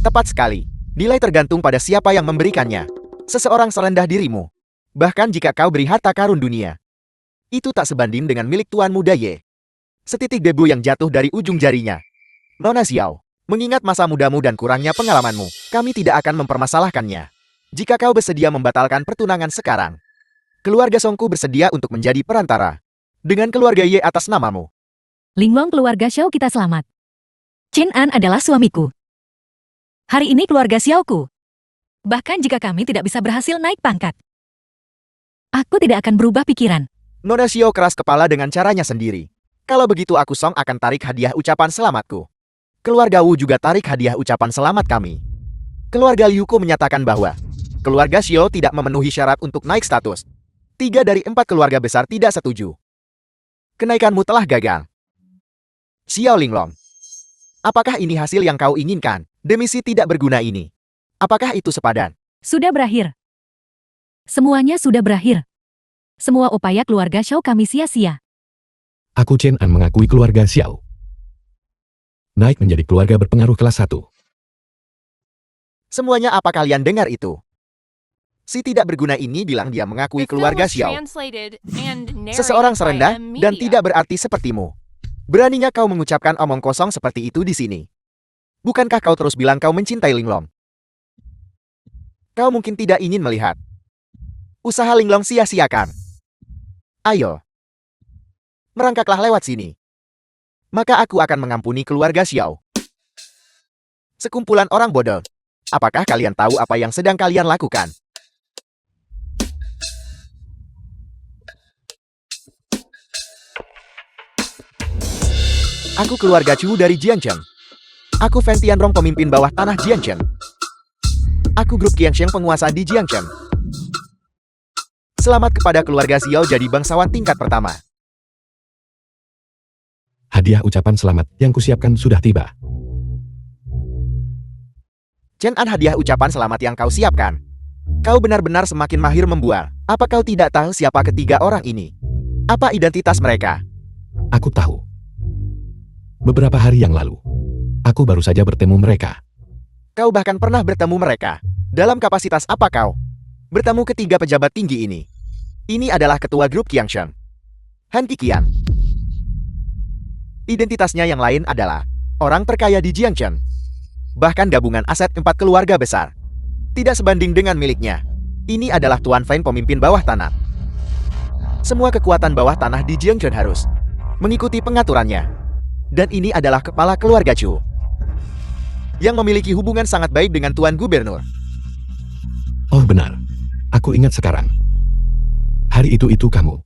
Tepat sekali. Nilai tergantung pada siapa yang memberikannya. Seseorang serendah dirimu. Bahkan jika kau beri harta karun dunia, itu tak sebanding dengan milik Tuan Muda Ye. Setitik debu yang jatuh dari ujung jarinya. Nona Xiao, mengingat masa mudamu dan kurangnya pengalamanmu, kami tidak akan mempermasalahkannya. Jika kau bersedia membatalkan pertunangan sekarang, keluarga Songku bersedia untuk menjadi perantara dengan keluarga Ye atas namamu. Linglong, keluarga Xiao kita selamat. Chen An adalah suamiku. Hari ini keluarga Xiaoku. Bahkan jika kami tidak bisa berhasil naik pangkat, aku tidak akan berubah pikiran. Nona Xiao keras kepala dengan caranya sendiri. Kalau begitu aku Song akan tarik hadiah ucapan selamatku. Keluarga Wu juga tarik hadiah ucapan selamat kami. Keluarga Liuko menyatakan bahwa keluarga Xiao tidak memenuhi syarat untuk naik status. 3 dari 4 keluarga besar tidak setuju. Kenaikanmu telah gagal. Xiao Linglong. Apakah ini hasil yang kau inginkan? Demisi tidak berguna ini. Apakah itu sepadan? Sudah berakhir. Semuanya sudah berakhir. Semua upaya keluarga Xiao kami sia-sia. Aku Chen An mengakui keluarga Xiao. Naik menjadi keluarga berpengaruh kelas 1. Semuanya apa kalian dengar itu? Si tidak berguna ini bilang dia mengakui keluarga Xiao. Seseorang serendah dan tidak berarti sepertimu. Beraninya kau mengucapkan omong kosong seperti itu di sini. Bukankah kau terus bilang kau mencintai Linglong? Kau mungkin tidak ingin melihat. Usaha Linglong sia-siakan. Ayo. Merangkaklah lewat sini. Maka aku akan mengampuni keluarga Xiao. Sekumpulan orang bodoh. Apakah kalian tahu apa yang sedang kalian lakukan? Aku keluarga Chu dari Jiancheng. Aku Fen Tianrong pemimpin bawah tanah Jiancheng. Aku grup Qiangsheng penguasa di Jiancheng. Selamat kepada keluarga Xiao jadi bangsawan tingkat pertama. Hadiah ucapan selamat yang kusiapkan sudah tiba. Chen An, hadiah ucapan selamat yang kau siapkan. Kau benar-benar semakin mahir membual. Apa kau tidak tahu siapa ketiga orang ini? Apa identitas mereka? Aku tahu. Beberapa hari yang lalu, aku baru saja bertemu mereka. Kau bahkan pernah bertemu mereka. Dalam kapasitas apa kau? Bertemu ketiga pejabat tinggi ini. Ini adalah ketua grup Qiangsheng, Han Qiqian. Identitasnya yang lain adalah orang terkaya di Jiangcheng. Bahkan gabungan aset 4 keluarga besar. Tidak sebanding dengan miliknya. Ini adalah Tuan Feng pemimpin bawah tanah. Semua kekuatan bawah tanah di Jiangcheng harus mengikuti pengaturannya. Dan ini adalah kepala keluarga Chu yang memiliki hubungan sangat baik dengan Tuan Gubernur. Oh benar, aku ingat sekarang. Hari itu kamu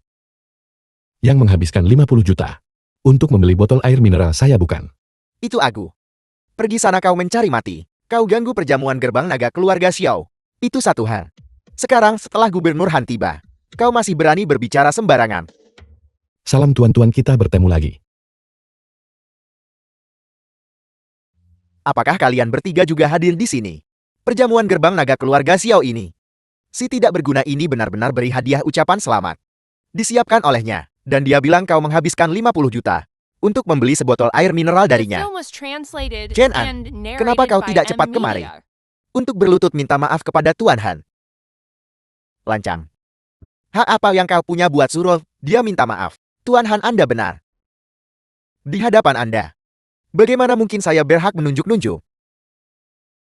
yang menghabiskan 50 juta untuk membeli botol air mineral saya, bukan? Itu aku. Pergi sana kau mencari mati. Kau ganggu perjamuan gerbang naga keluarga Xiao. Itu satu hal. Sekarang setelah Gubernur Han tiba, kau masih berani berbicara sembarangan. Salam tuan-tuan, kita bertemu lagi. Apakah kalian bertiga juga hadir di sini? Perjamuan gerbang naga keluarga Xiao ini. Si tidak berguna ini benar-benar beri hadiah ucapan selamat. Disiapkan olehnya, dan dia bilang kau menghabiskan 50 juta untuk membeli sebotol air mineral darinya. Chen An, kenapa kau tidak cepat kemari untuk berlutut minta maaf kepada Tuan Han? Lancang. Hak apa yang kau punya buat suruh dia minta maaf? Tuan Han, Anda benar. Di hadapan Anda. Bagaimana mungkin saya berhak menunjuk-nunjuk?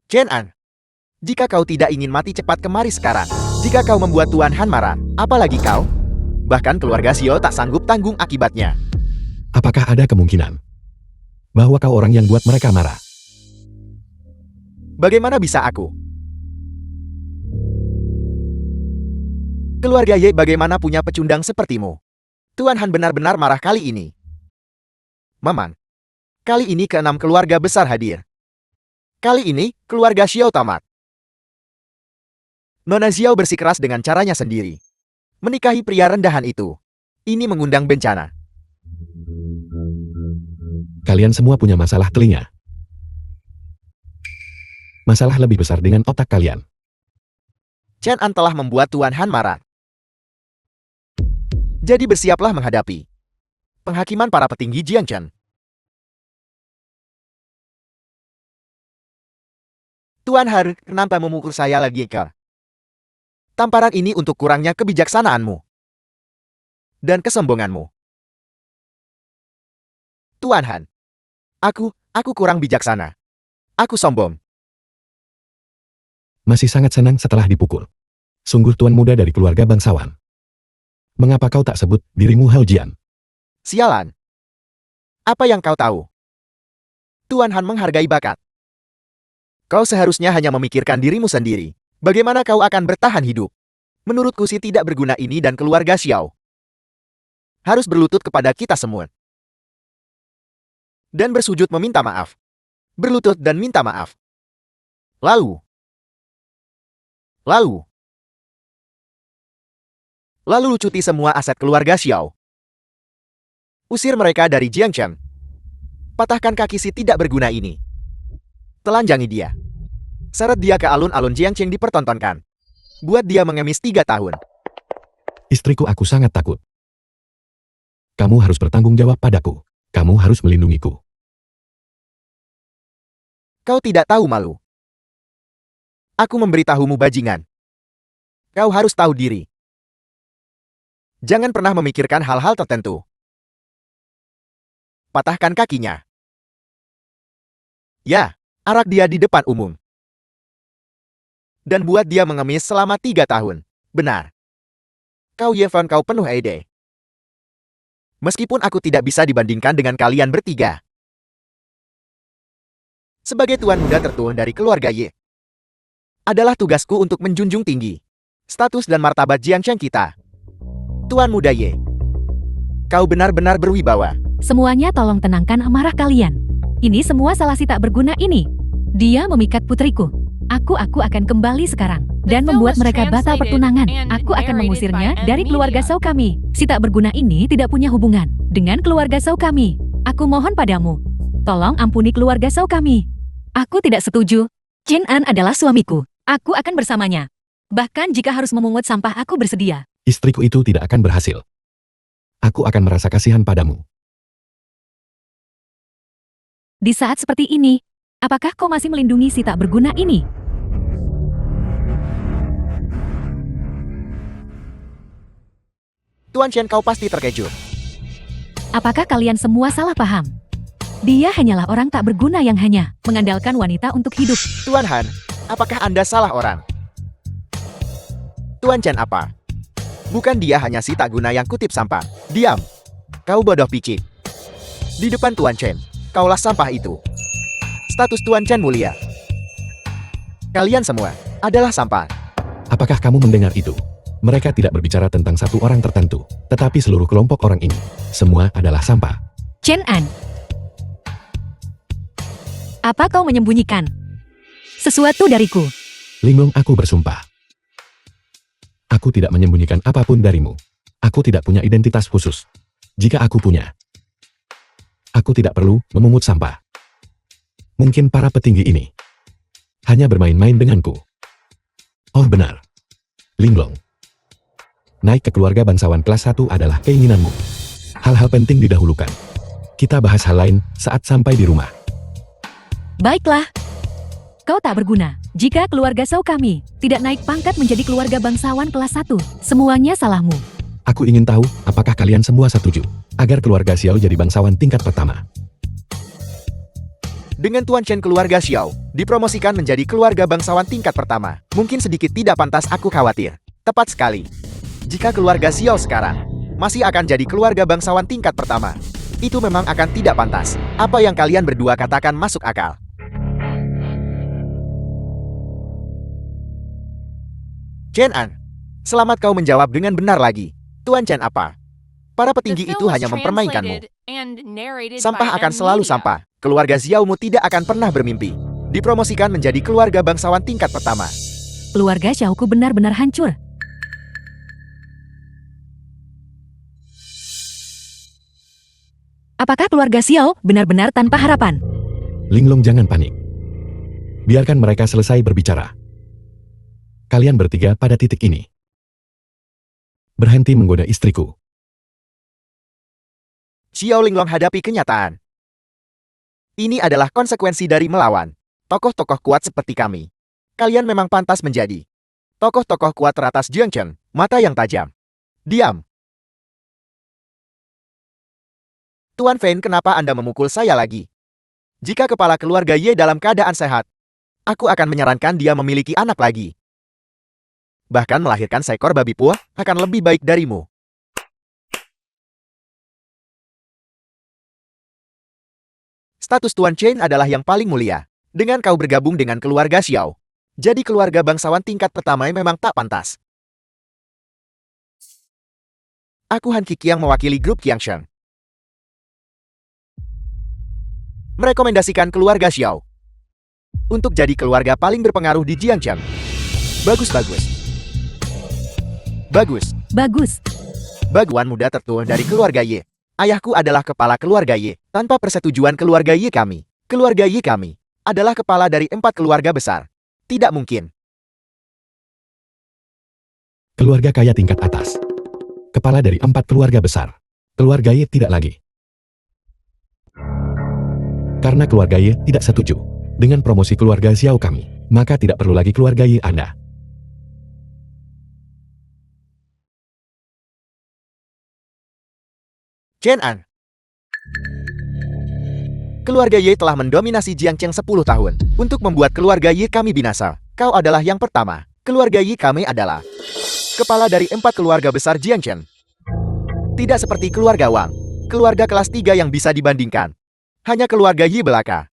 Chen An, jika kau tidak ingin mati cepat kemari sekarang. Jika kau membuat Tuan Han marah, apalagi kau? Bahkan keluarga Xiao tak sanggup tanggung akibatnya. Apakah ada kemungkinan bahwa kau orang yang buat mereka marah? Bagaimana bisa aku? Keluarga Ye bagaimana punya pecundang sepertimu? Tuan Han benar-benar marah kali ini. Maman. Kali ini ke-6 keluarga besar hadir. Kali ini, keluarga Xiao tamat. Nona Xiao bersikeras dengan caranya sendiri. Menikahi pria rendahan itu. Ini mengundang bencana. Kalian semua punya masalah telinga. Masalah lebih besar dengan otak kalian. Chen An telah membuat Tuan Han marah. Jadi bersiaplah menghadapi penghakiman para petinggi Jiangcheng. Tuan Han, kenapa memukul saya lagi, Kak? Tamparan ini untuk kurangnya kebijaksanaanmu dan kesombonganmu. Tuan Han, aku kurang bijaksana. Aku sombong. Masih sangat senang setelah dipukul. Sungguh tuan muda dari keluarga bangsawan. Mengapa kau tak sebut dirimu Hao Jian? Sialan. Apa yang kau tahu? Tuan Han menghargai bakat. Kau seharusnya hanya memikirkan dirimu sendiri. Bagaimana kau akan bertahan hidup? Menurutku si tidak berguna ini dan keluarga Xiao harus berlutut kepada kita semua. Dan bersujud meminta maaf. Berlutut dan minta maaf. Lalu lucuti semua aset keluarga Xiao. Usir mereka dari Jiangcheng. Patahkan kaki si tidak berguna ini. Telanjangi dia. Seret dia ke alun-alun Jiangcheng dipertontonkan. Buat dia mengemis 3 tahun. Istriku, aku sangat takut. Kamu harus bertanggung jawab padaku. Kamu harus melindungiku. Kau tidak tahu malu. Aku memberitahumu bajingan. Kau harus tahu diri. Jangan pernah memikirkan hal-hal tertentu. Patahkan kakinya. Ya, arak dia di depan umum. Dan buat dia mengemis selama 3 tahun. Benar. Kau Yevon, kau penuh ide. Meskipun aku tidak bisa dibandingkan dengan kalian bertiga. Sebagai tuan muda tertua dari keluarga Ye, adalah tugasku untuk menjunjung tinggi status dan martabat Jiangcheng kita. Tuan muda Ye, kau benar-benar berwibawa. Semuanya tolong tenangkan amarah kalian. Ini semua salah si tak berguna ini. Dia memikat putriku. Aku akan kembali sekarang dan membuat mereka batal pertunangan. Aku akan mengusirnya dari keluarga Shao kami. Si tak berguna ini tidak punya hubungan dengan keluarga Shao kami. Aku mohon padamu, tolong ampuni keluarga Shao kami. Aku tidak setuju. Jin An adalah suamiku. Aku akan bersamanya. Bahkan jika harus memungut sampah, aku bersedia. Istriku itu tidak akan berhasil. Aku akan merasa kasihan padamu. Di saat seperti ini, apakah kau masih melindungi si tak berguna ini? Tuan Chen, kau pasti terkejut. Apakah kalian semua salah paham? Dia hanyalah orang tak berguna yang hanya mengandalkan wanita untuk hidup. Tuan Han, apakah Anda salah orang? Tuan Chen apa? Bukan dia hanya si tak guna yang kutip sampah. Diam. Kau bodoh picik. Di depan Tuan Chen, kaulah sampah itu. Status Tuan Chen mulia. Kalian semua adalah sampah. Apakah kamu mendengar itu? Mereka tidak berbicara tentang satu orang tertentu, tetapi seluruh kelompok orang ini. Semua adalah sampah. Chen An, apa kau menyembunyikan sesuatu dariku? Linglong, aku bersumpah. Aku tidak menyembunyikan apapun darimu. Aku tidak punya identitas khusus. Jika aku punya, aku tidak perlu memungut sampah. Mungkin para petinggi ini hanya bermain-main denganku. Oh benar, Linglong. Naik ke keluarga bangsawan kelas 1 adalah keinginanmu. Hal-hal penting didahulukan. Kita bahas hal lain saat sampai di rumah. Baiklah. Kau tak berguna. Jika keluarga Shao kami tidak naik pangkat menjadi keluarga bangsawan kelas 1, semuanya salahmu. Aku ingin tahu apakah kalian semua setuju agar keluarga Xiao jadi bangsawan tingkat pertama. Dengan Tuan Chen keluarga Xiao dipromosikan menjadi keluarga bangsawan tingkat pertama, mungkin sedikit tidak pantas, aku khawatir. Tepat sekali. Jika keluarga Xiao sekarang masih akan jadi keluarga bangsawan tingkat pertama, itu memang akan tidak pantas. Apa yang kalian berdua katakan masuk akal. Chen An, selamat kau menjawab dengan benar lagi. Tuan Chen apa? Para petinggi itu hanya mempermainkanmu. Sampah akan selalu sampah. Keluarga Xiaomu tidak akan pernah bermimpi dipromosikan menjadi keluarga bangsawan tingkat pertama. Keluarga Xiaoku benar-benar hancur. Apakah keluarga Xiao benar-benar tanpa harapan? Linglong, jangan panik. Biarkan mereka selesai berbicara. Kalian bertiga pada titik ini berhenti menggoda istriku. Xiao Linglong hadapi kenyataan. Ini adalah konsekuensi dari melawan tokoh-tokoh kuat seperti kami. Kalian memang pantas menjadi tokoh-tokoh kuat teratas Jiangcheng, mata yang tajam. Diam. Tuan Fen, kenapa Anda memukul saya lagi? Jika kepala keluarga Ye dalam keadaan sehat, aku akan menyarankan dia memiliki anak lagi. Bahkan melahirkan seekor babi puah akan lebih baik darimu. Status Tuan Chen adalah yang paling mulia. Dengan kau bergabung dengan keluarga Xiao, jadi keluarga bangsawan tingkat pertama memang tak pantas. Aku Han Qiqiang mewakili grup Qiangsheng. Merekomendasikan keluarga Xiao untuk jadi keluarga paling berpengaruh di Jiangcheng. Bagus. Bagus. Baguan muda tertua dari keluarga Ye. Ayahku adalah kepala keluarga Ye. Tanpa persetujuan keluarga Ye kami adalah kepala dari 4 keluarga besar. Tidak mungkin. Keluarga kaya tingkat atas. Kepala dari 4 keluarga besar. Keluarga Ye tidak lagi. Karena keluarga Ye tidak setuju dengan promosi keluarga Xiao kami, maka tidak perlu lagi keluarga Ye Anda. Chen An. Keluarga Ye telah mendominasi Jiangcheng 10 tahun. Untuk membuat keluarga Ye kami binasa, kau adalah yang pertama. Keluarga Ye kami adalah kepala dari 4 keluarga besar Jiangcheng. Tidak seperti keluarga Wang, keluarga kelas 3 yang bisa dibandingkan. Hanya keluarga Ye belaka.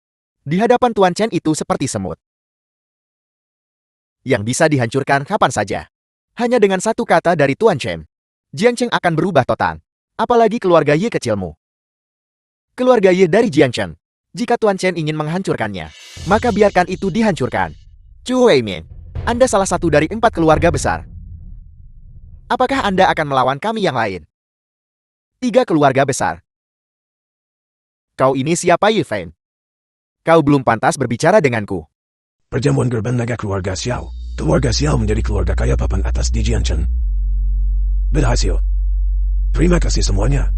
Di hadapan Tuan Chen itu seperti semut yang bisa dihancurkan kapan saja. Hanya dengan satu kata dari Tuan Chen, Jiangcheng akan berubah total. Apalagi keluarga Ye kecilmu. Keluarga Ye dari Jiangcheng. Jika Tuan Chen ingin menghancurkannya, maka biarkan itu dihancurkan. Chu Weimin, Anda salah satu dari 4 keluarga besar. Apakah Anda akan melawan kami yang lain? 3 keluarga besar. Kau ini siapa, Ye Feng? Kau belum pantas berbicara denganku. Perjamuan gerbang naga keluarga Xiao. Keluarga Xiao menjadi keluarga kaya papan atas di Jiangcheng. Berhasil. Terima kasih semuanya.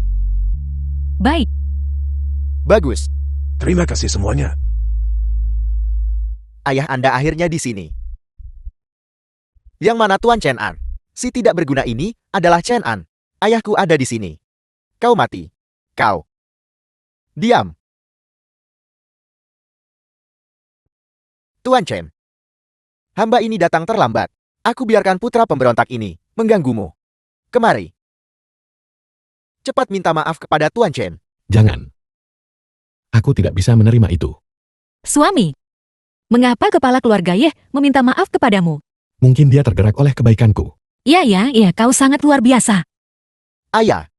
Baik, Bagus. Terima kasih semuanya. Ayah Anda akhirnya di sini. Yang mana Tuan Chen An? Si tidak berguna ini adalah Chen An. Ayahku ada di sini. Kau mati. Kau. Diam. Tuan Chen. Hamba ini datang terlambat. Aku biarkan putra pemberontak ini mengganggumu. Kemari. Cepat minta maaf kepada Tuan Chen. Jangan. Aku tidak bisa menerima itu. suami. Mengapa kepala keluarga Ye meminta maaf kepadamu? Mungkin dia tergerak oleh kebaikanku. Iya, kau sangat luar biasa. Ayah.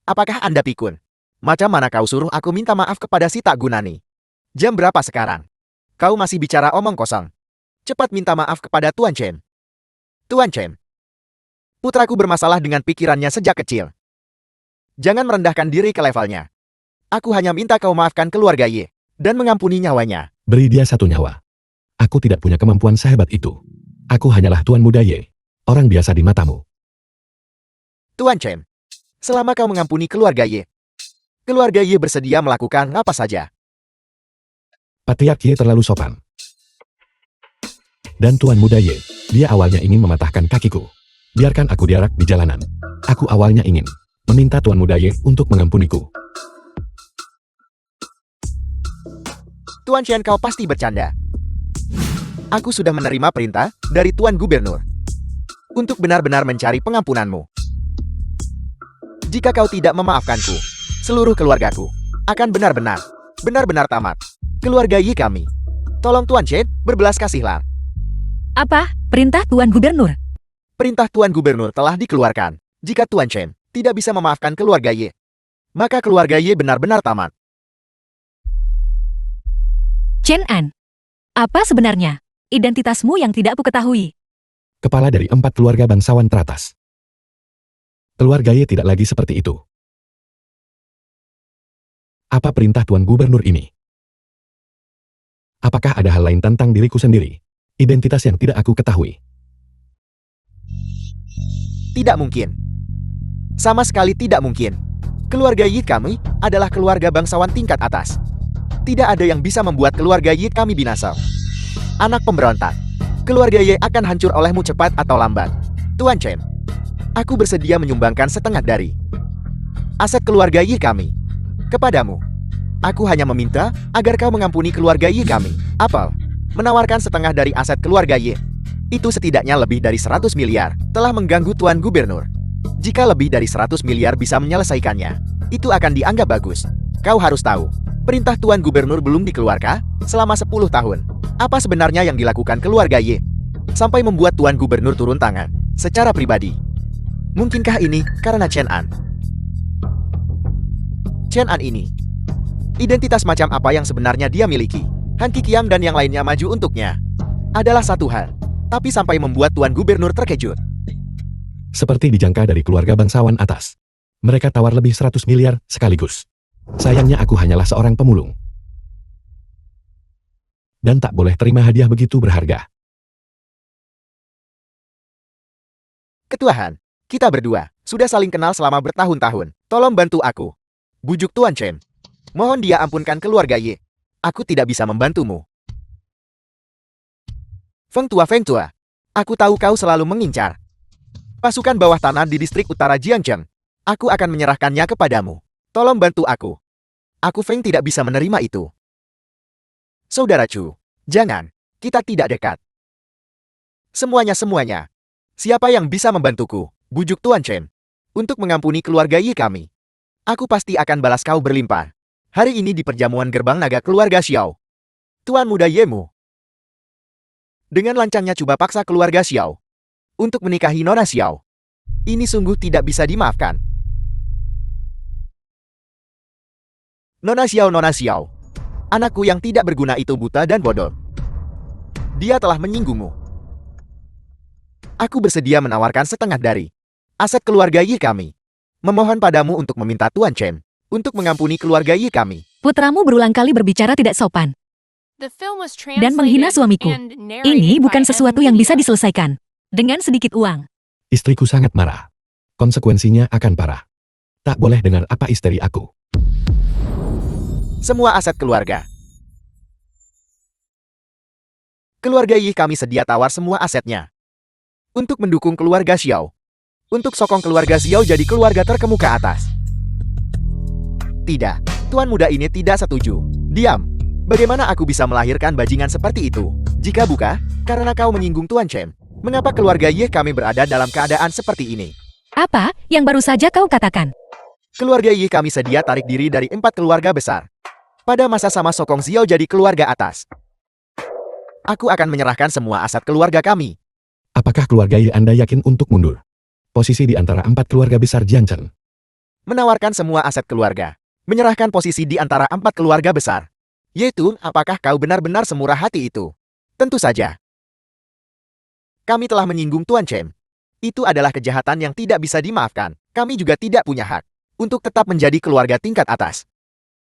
Apakah Anda pikun? Macam mana kau suruh aku minta maaf kepada si tak guna nih? Jam berapa sekarang? Kau masih bicara omong kosong. Cepat minta maaf kepada Tuan Chen. Tuan Chen. Putraku bermasalah dengan pikirannya sejak kecil. Jangan merendahkan diri ke levelnya. Aku hanya minta kau maafkan keluarga Ye dan mengampuni nyawanya. Beri dia 1 nyawa. Aku tidak punya kemampuan sehebat itu. Aku hanyalah Tuan Muda Ye, orang biasa di matamu. Tuan Chen. Selama kau mengampuni keluarga Ye bersedia melakukan apa saja. Patriark Ye terlalu sopan. Dan Tuan Muda Ye, dia awalnya ingin mematahkan kakiku. Biarkan aku diarak di jalanan. Aku awalnya ingin meminta Tuan Muda Ye untuk mengampuniku. Tuan Chen, kau pasti bercanda. Aku sudah menerima perintah dari Tuan Gubernur untuk benar-benar mencari pengampunanmu. Jika kau tidak memaafkanku, seluruh keluargaku akan benar-benar tamat. Keluarga Ye kami. Tolong Tuan Chen, berbelas kasihlah. Apa? Perintah Tuan Gubernur? Perintah Tuan Gubernur telah dikeluarkan. Jika Tuan Chen tidak bisa memaafkan keluarga Ye, maka keluarga Ye benar-benar tamat. Chen An. Apa sebenarnya identitasmu yang tidak aku ketahui? Kepala dari 4 keluarga bangsawan teratas. Keluarga Ye tidak lagi seperti itu. Apa perintah Tuan Gubernur ini? Apakah ada hal lain tentang diriku sendiri? Identitas yang tidak aku ketahui. Tidak mungkin. Sama sekali tidak mungkin. Keluarga Ye kami adalah keluarga bangsawan tingkat atas. Tidak ada yang bisa membuat keluarga Ye kami binasa. Anak pemberontak. Keluarga Ye akan hancur olehmu cepat atau lambat. Tuan Chen, aku bersedia menyumbangkan setengah dari aset keluarga Ye kami kepadamu. Aku hanya meminta agar kau mengampuni keluarga Ye kami. Apel, menawarkan setengah dari aset keluarga Ye. Itu setidaknya lebih dari 100 miliar telah mengganggu Tuan Gubernur. Jika lebih dari 100 miliar bisa menyelesaikannya, itu akan dianggap bagus. Kau harus tahu, perintah Tuan Gubernur belum dikeluarkan selama 10 tahun. Apa sebenarnya yang dilakukan keluarga Ye sampai membuat Tuan Gubernur turun tangan secara pribadi? Mungkinkah ini karena Chen An? Chen An ini, identitas macam apa yang sebenarnya dia miliki? Han Kikiam dan yang lainnya maju untuknya adalah satu hal, tapi sampai membuat Tuan Gubernur terkejut. Seperti dijangka dari keluarga bangsawan atas. Mereka tawar lebih 100 miliar sekaligus. Sayangnya aku hanyalah seorang pemulung. Dan tak boleh terima hadiah begitu berharga. Ketua Han, kita berdua sudah saling kenal selama bertahun-tahun. Tolong bantu aku. Bujuk Tuan Chen. Mohon dia ampunkan keluarga Ye. Aku tidak bisa membantumu. Feng Tua. Aku tahu kau selalu mengincar pasukan bawah tanah di distrik utara Jiangcheng. Aku akan menyerahkannya kepadamu. Tolong bantu aku. Aku Feng tidak bisa menerima itu. Saudara Chu, jangan. Kita tidak dekat. Semuanya. Siapa yang bisa membantuku? Bujuk Tuan Chen. Untuk mengampuni keluarga Yi kami. Aku pasti akan balas kau berlimpah. Hari ini di perjamuan gerbang naga keluarga Xiao. Tuan muda Yemu. Dengan lancangnya coba paksa keluarga Xiao untuk menikahi Nona Xiao. Ini sungguh tidak bisa dimaafkan. Nona Xiao. Anakku yang tidak berguna itu buta dan bodoh. Dia telah menyinggungmu. Aku bersedia menawarkan setengah dari aset keluarga Yi kami. Memohon padamu untuk meminta Tuan Chen untuk mengampuni keluarga Yi kami. Putramu berulang kali berbicara tidak sopan dan menghina suamiku. Ini bukan sesuatu yang bisa diselesaikan dengan sedikit uang. Istriku sangat marah. Konsekuensinya akan parah. Tak boleh dengar apa istri aku. Semua aset keluarga. Keluarga Yi kami sedia tawar semua asetnya. Untuk mendukung keluarga Xiao. Untuk sokong keluarga Xiao jadi keluarga terkemuka atas. Tidak, tuan muda ini tidak setuju. Diam. Bagaimana aku bisa melahirkan bajingan seperti itu? Jika bukan, karena kau menyinggung Tuan Chen. Mengapa keluarga Ye kami berada dalam keadaan seperti ini? Apa yang baru saja kau katakan? Keluarga Ye kami sedia tarik diri dari 4 keluarga besar. Pada masa sama sokong Xiao jadi keluarga atas. Aku akan menyerahkan semua aset keluarga kami. Apakah keluarga Ye Anda yakin untuk mundur? Posisi di antara 4 keluarga besar Jiangcheng. Menawarkan semua aset keluarga. Menyerahkan posisi di antara 4 keluarga besar. Yaitu, apakah kau benar-benar semurah hati itu? Tentu saja. Kami telah menyinggung Tuan Chen. Itu adalah kejahatan yang tidak bisa dimaafkan. Kami juga tidak punya hak untuk tetap menjadi keluarga tingkat atas.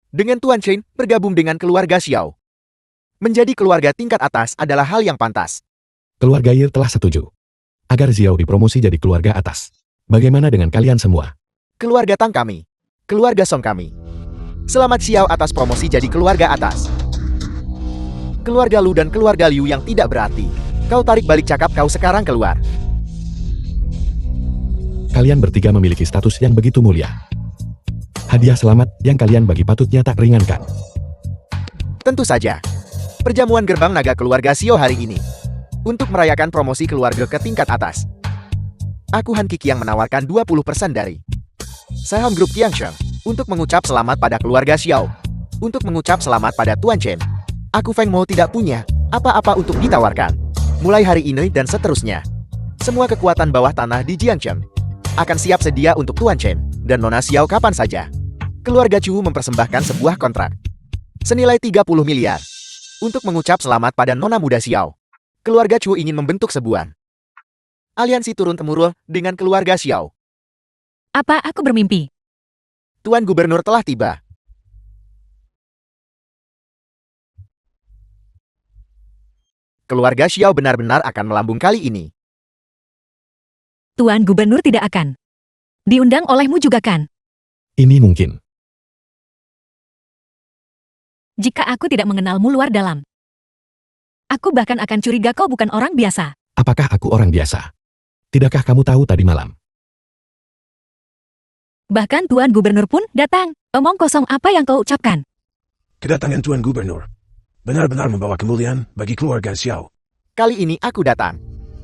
Dengan Tuan Chen bergabung dengan keluarga Xiao. Menjadi keluarga tingkat atas adalah hal yang pantas. Keluarga Ye telah setuju agar Xiao dipromosi jadi keluarga atas. Bagaimana dengan kalian semua? Keluarga Tang kami. Keluarga Song kami. Selamat Xiao atas promosi jadi keluarga atas. Keluarga Lu dan keluarga Liu yang tidak berarti. Kau tarik balik cakap kau sekarang keluar. Kalian bertiga memiliki status yang begitu mulia. Hadiah selamat yang kalian bagi patutnya tak ringankan. Tentu saja. Perjamuan gerbang naga keluarga Xiao hari ini. Untuk merayakan promosi keluarga ke tingkat atas. Aku Han Kiki yang menawarkan 20% dari saham grup Qiangsheng. Untuk mengucap selamat pada keluarga Xiao. Untuk mengucap selamat pada Tuan Chen. Aku Feng Mo tidak punya apa-apa untuk ditawarkan. Mulai hari ini dan seterusnya. Semua kekuatan bawah tanah di Jiangcheng akan siap sedia untuk Tuan Chen dan Nona Xiao kapan saja. Keluarga Chu mempersembahkan sebuah kontrak senilai 30 miliar untuk mengucap selamat pada Nona muda Xiao. Keluarga Chu ingin membentuk sebuah aliansi turun-temurun dengan keluarga Xiao. Apa aku bermimpi? Tuan Gubernur telah tiba. Keluarga Xiao benar-benar akan melambung kali ini. Tuan Gubernur tidak akan diundang olehmu juga kan? Ini mungkin. Jika aku tidak mengenalmu luar dalam, aku bahkan akan curiga kau bukan orang biasa. Apakah aku orang biasa? Tidakkah kamu tahu tadi malam? Bahkan Tuan Gubernur pun datang. Omong kosong apa yang kau ucapkan? Kedatangan Tuan Gubernur benar-benar membawa kemuliaan bagi keluarga Xiao. Kali ini aku datang.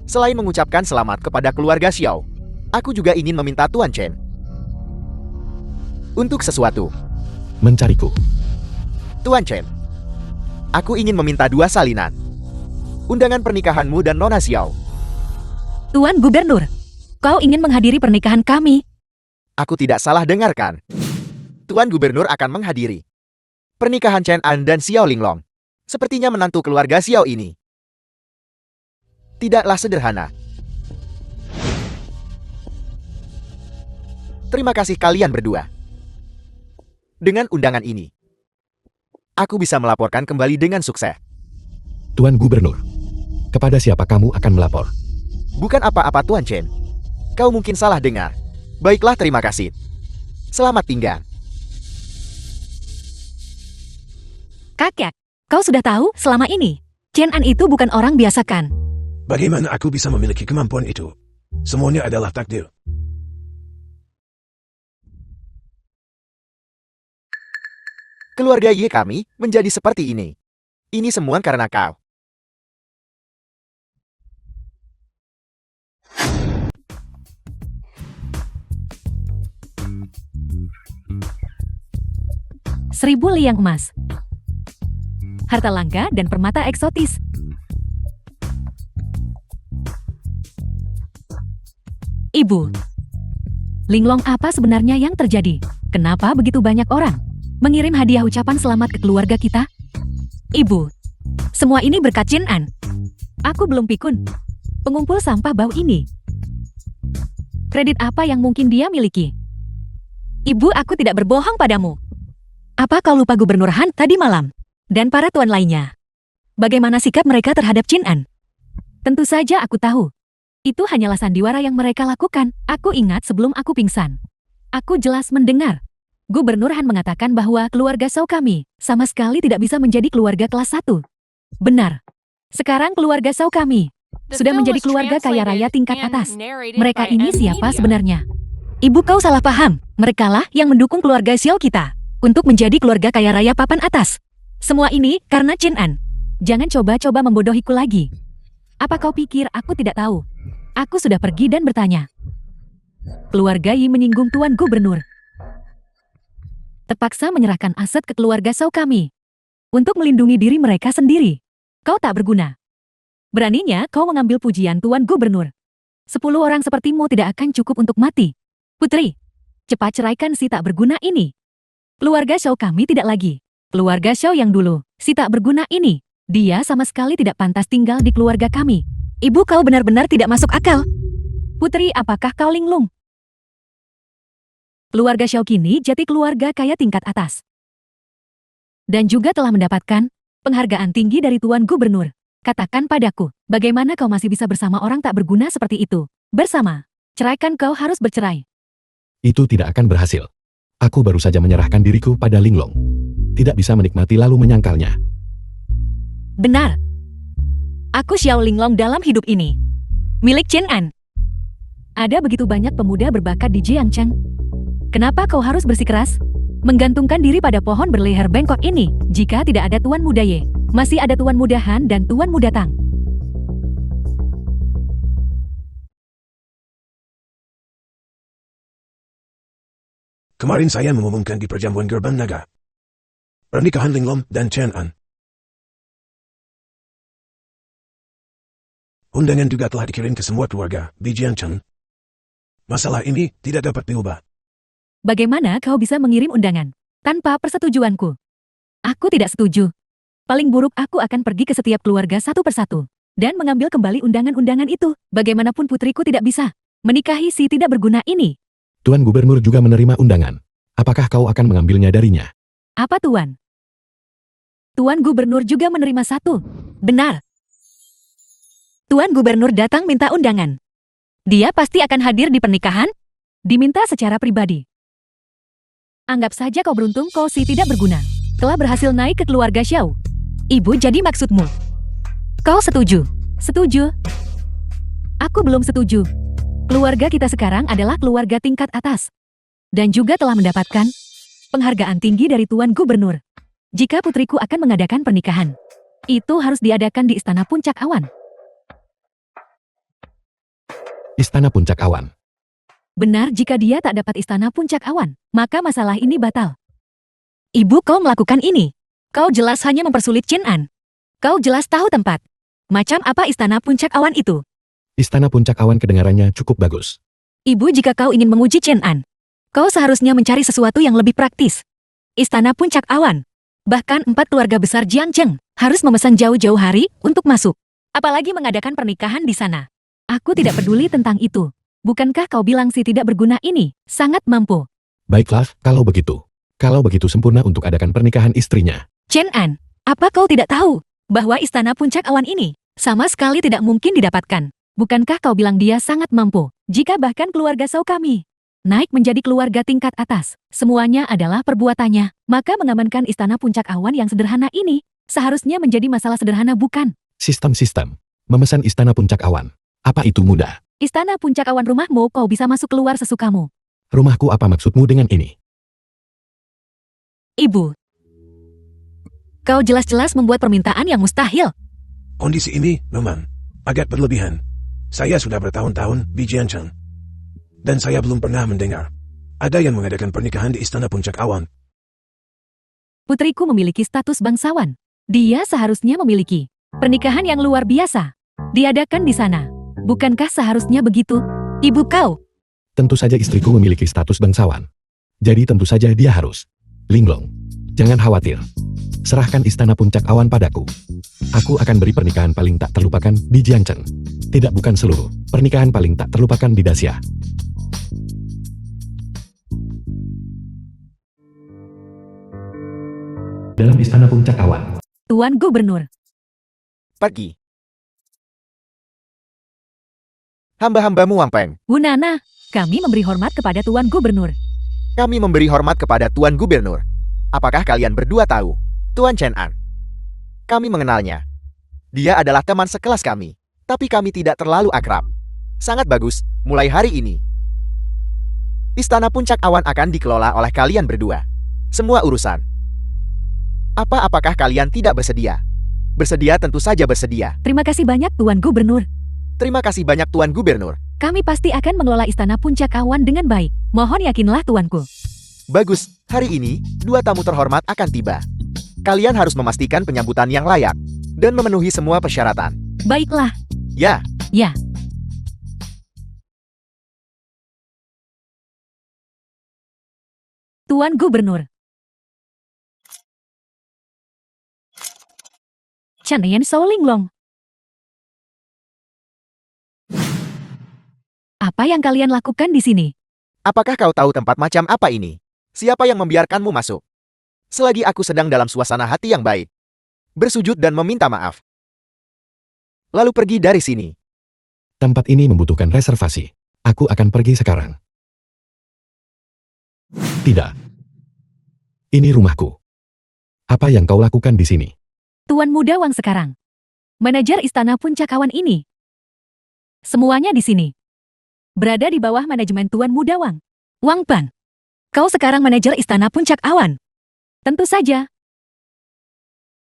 Selain mengucapkan selamat kepada keluarga Xiao, aku juga ingin meminta Tuan Chen untuk sesuatu. Mencariku. Tuan Chen, aku ingin meminta 2 salinan undangan pernikahanmu dan Nona Xiao. Tuan Gubernur, kau ingin menghadiri pernikahan kami? Aku tidak salah dengarkan. Tuan Gubernur akan menghadiri pernikahan Chen An dan Xiao Linglong. Sepertinya menantu keluarga Xiao ini tidaklah sederhana. Terima kasih kalian berdua. Dengan undangan ini, aku bisa melaporkan kembali dengan sukses. Tuan Gubernur, kepada siapa kamu akan melapor? Bukan apa-apa Tuan Chen. Kau mungkin salah dengar. Baiklah, terima kasih. Selamat tinggal. Kakek, kau sudah tahu selama ini, Chen An itu bukan orang biasa kan? Bagaimana aku bisa memiliki kemampuan itu? Semuanya adalah takdir. Keluarga Ye kami menjadi seperti ini. Ini semua karena kau. Seribu liang emas, harta langka dan permata eksotis. Ibu, linglong apa sebenarnya yang terjadi? Kenapa begitu banyak orang mengirim hadiah ucapan selamat ke keluarga kita? Ibu, semua ini berkat Chen An. Aku belum pikun. Pengumpul sampah bau ini. Kredit apa yang mungkin dia miliki? Ibu, aku tidak berbohong padamu. Apa kau lupa Gubernur Han tadi malam? Dan para tuan lainnya? Bagaimana sikap mereka terhadap Chen An? Tentu saja aku tahu. Itu hanyalah sandiwara yang mereka lakukan. Aku ingat sebelum aku pingsan. Aku jelas mendengar. Gubernur Han mengatakan bahwa keluarga Shao kami sama sekali tidak bisa menjadi keluarga kelas 1. Benar. Sekarang keluarga Shao kami sudah menjadi keluarga kaya raya tingkat atas. Mereka ini siapa sebenarnya? Ibu, kau salah paham. Merekalah yang mendukung keluarga Xiao kita untuk menjadi keluarga kaya raya papan atas. Semua ini karena Chen An. Jangan coba-coba membodohiku lagi. Apa kau pikir aku tidak tahu? Aku sudah pergi dan bertanya. Keluarga Yi menyinggung Tuan Gubernur. Terpaksa menyerahkan aset ke keluarga Shao kami untuk melindungi diri mereka sendiri. Kau tak berguna. Beraninya kau mengambil pujian Tuan Gubernur. 10 orang sepertimu tidak akan cukup untuk mati. Putri, cepat ceraikan si tak berguna ini. Keluarga Shao kami tidak lagi. Keluarga Shao yang dulu, si tak berguna ini. Dia sama sekali tidak pantas tinggal di keluarga kami. Ibu, kau benar-benar tidak masuk akal. Putri, apakah kau linglung? Keluarga Shao kini jadi keluarga kaya tingkat atas. Dan juga telah mendapatkan penghargaan tinggi dari Tuan Gubernur. Katakan padaku, bagaimana kau masih bisa bersama orang tak berguna seperti itu? Bersama. Ceraikan, kau harus bercerai. Itu tidak akan berhasil. Aku baru saja menyerahkan diriku pada Linglong. Tidak bisa menikmati lalu menyangkalnya. Benar. Aku Xiao Linglong dalam hidup ini. Milik Chen An. Ada begitu banyak pemuda berbakat di Jiangcheng. Kenapa kau harus bersikeras? Menggantungkan diri pada pohon berleher bengkok ini. Jika tidak ada Tuan Muda Ye, masih ada Tuan Muda Han dan Tuan Muda Tang. Kemarin saya mengumumkan di perjamuan Gerbang Naga. Pernikahan Linglong dan Chen An. Undangan juga telah dikirim ke semua keluarga di Jiangcheng. Masalah ini tidak dapat diubah. Bagaimana kau bisa mengirim undangan tanpa persetujuanku? Aku tidak setuju. Paling buruk aku akan pergi ke setiap keluarga satu persatu dan mengambil kembali undangan-undangan itu. Bagaimanapun putriku tidak bisa menikahi si tidak berguna ini. Tuan Gubernur juga menerima undangan. Apakah kau akan mengambilnya darinya? Apa Tuan? Tuan Gubernur juga menerima satu. Benar. Tuan Gubernur datang minta undangan. Dia pasti akan hadir di pernikahan? Diminta secara pribadi. Anggap saja kau beruntung kau si tidak berguna. Telah berhasil naik ke keluarga Xiao. Ibu, jadi maksudmu? Kau setuju? Setuju? Aku belum setuju. Keluarga kita sekarang adalah keluarga tingkat atas. Dan juga telah mendapatkan penghargaan tinggi dari Tuan Gubernur. Jika putriku akan mengadakan pernikahan, itu harus diadakan di Istana Puncak Awan. Istana Puncak Awan. Benar, jika dia tak dapat Istana Puncak Awan, maka masalah ini batal. Ibu, kau melakukan ini. Kau jelas hanya mempersulit Chen An. Kau jelas tahu tempat. Macam apa Istana Puncak Awan itu? Istana Puncak Awan kedengarannya cukup bagus. Ibu, jika kau ingin menguji Chen An, kau seharusnya mencari sesuatu yang lebih praktis. Istana Puncak Awan. Bahkan 4 keluarga besar Jiangcheng harus memesan jauh-jauh hari untuk masuk. Apalagi mengadakan pernikahan di sana. Aku tidak peduli tentang itu. Bukankah kau bilang si tidak berguna ini sangat mampu? Baiklah, kalau begitu. Kalau begitu sempurna untuk adakan pernikahan istrinya. Chen An, apa kau tidak tahu bahwa istana puncak awan ini sama sekali tidak mungkin didapatkan? Bukankah kau bilang dia sangat mampu? Jika bahkan keluarga Shao kami naik menjadi keluarga tingkat atas, semuanya adalah perbuatannya, maka mengamankan istana puncak awan yang sederhana ini seharusnya menjadi masalah sederhana, bukan? Sistem-sistem. Memesan istana puncak awan. Apa itu mudah? Istana puncak awan rumahmu, kau bisa masuk keluar sesukamu. Rumahku, apa maksudmu dengan ini? Ibu, kau jelas-jelas membuat permintaan yang mustahil. Kondisi ini memang agak berlebihan. Saya sudah bertahun-tahun di Jiangcheng. Dan saya belum pernah mendengar ada yang mengadakan pernikahan di istana puncak awan. Putriku memiliki status bangsawan. Dia seharusnya memiliki pernikahan yang luar biasa. Diadakan di sana. Bukankah seharusnya begitu? Ibu kau. Tentu saja istriku memiliki status bangsawan. Jadi tentu saja dia harus. Linglong, jangan khawatir. Serahkan istana puncak awan padaku. Aku akan beri pernikahan paling tak terlupakan di Jiangcheng. Tidak, bukan seluruh. Pernikahan paling tak terlupakan di Daxia. Dalam istana puncak awan. Tuan Gubernur. Pergi. Hamba-hambamu Wang Peng. Wunana, kami memberi hormat kepada Tuan Gubernur. Kami memberi hormat kepada Tuan Gubernur. Apakah kalian berdua tahu Tuan Chen An? Kami mengenalnya. Dia adalah teman sekelas kami. Tapi kami tidak terlalu akrab. Sangat bagus, mulai hari ini Istana Puncak Awan akan dikelola oleh kalian berdua. Semua urusan. Apakah kalian tidak bersedia? Bersedia, tentu saja bersedia. Terima kasih banyak Tuan Gubernur. Terima kasih banyak Tuan Gubernur. Kami pasti akan mengelola Istana Puncak Awan dengan baik. Mohon yakinlah Tuanku. Bagus, hari ini, dua tamu terhormat akan tiba. Kalian harus memastikan penyambutan yang layak dan memenuhi semua persyaratan. Baiklah. Ya, Ya. Tuan Gubernur. Chanayan Shao Linglong. Apa yang kalian lakukan di sini? apakah kau tahu tempat macam apa ini? Siapa yang membiarkanmu masuk? Selagi aku sedang dalam suasana hati yang baik, bersujud dan meminta maaf. Lalu pergi dari sini. Tempat ini membutuhkan reservasi. Aku akan pergi sekarang. Tidak. Ini rumahku. Apa yang kau lakukan di sini? Tuan Muda Wang sekarang. Manajer Istana Puncak Awan ini. Semuanya di sini. Berada di bawah manajemen Tuan Muda Wang. Wang Pan. Kau sekarang manajer Istana Puncak Awan. Tentu saja.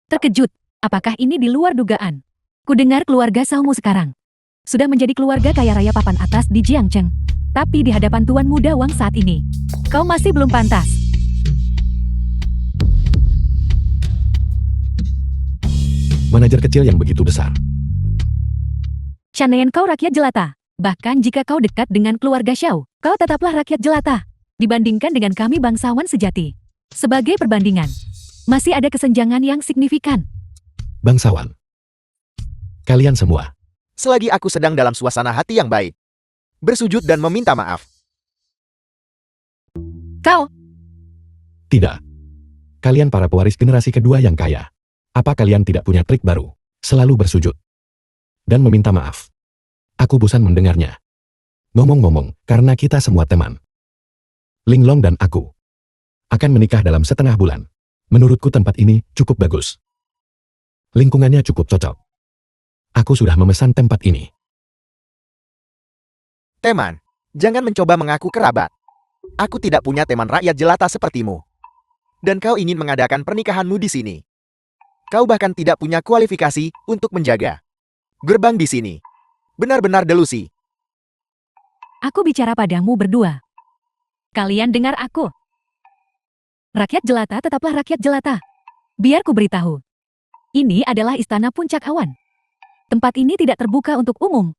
Terkejut. Apakah ini di luar dugaan? Kudengar keluarga Shao-mu sekarang sudah menjadi keluarga kaya raya papan atas di Jiangcheng. Tapi di hadapan Tuan Muda Wang saat ini, kau masih belum pantas. Manajer kecil yang begitu besar. Chanayan, kau rakyat jelata. Bahkan jika kau dekat dengan keluarga Shao, kau tetaplah rakyat jelata. Dibandingkan dengan kami bangsawan sejati. Sebagai perbandingan, masih ada kesenjangan yang signifikan. Bangsawan. Kalian semua. Selagi aku sedang dalam suasana hati yang baik, bersujud dan meminta maaf. Kau, Tidak. Kalian para pewaris generasi kedua yang kaya. Apa kalian tidak punya trik baru? Selalu bersujud. Dan meminta maaf. Aku bosan mendengarnya. Ngomong-ngomong, karena kita semua teman. Linglong dan aku akan menikah dalam setengah bulan. Menurutku tempat ini cukup bagus. Lingkungannya cukup cocok. Aku sudah memesan tempat ini. Teman, jangan mencoba mengaku kerabat. Aku tidak punya teman rakyat jelata sepertimu. Dan kau ingin mengadakan pernikahanmu di sini. Kau bahkan tidak punya kualifikasi untuk menjaga gerbang di sini. Benar-benar delusi. aku bicara padamu berdua. Kalian dengar aku. Rakyat jelata tetaplah rakyat jelata. Biar ku beritahu. Ini adalah Istana Puncak Awan. Tempat ini tidak terbuka untuk umum.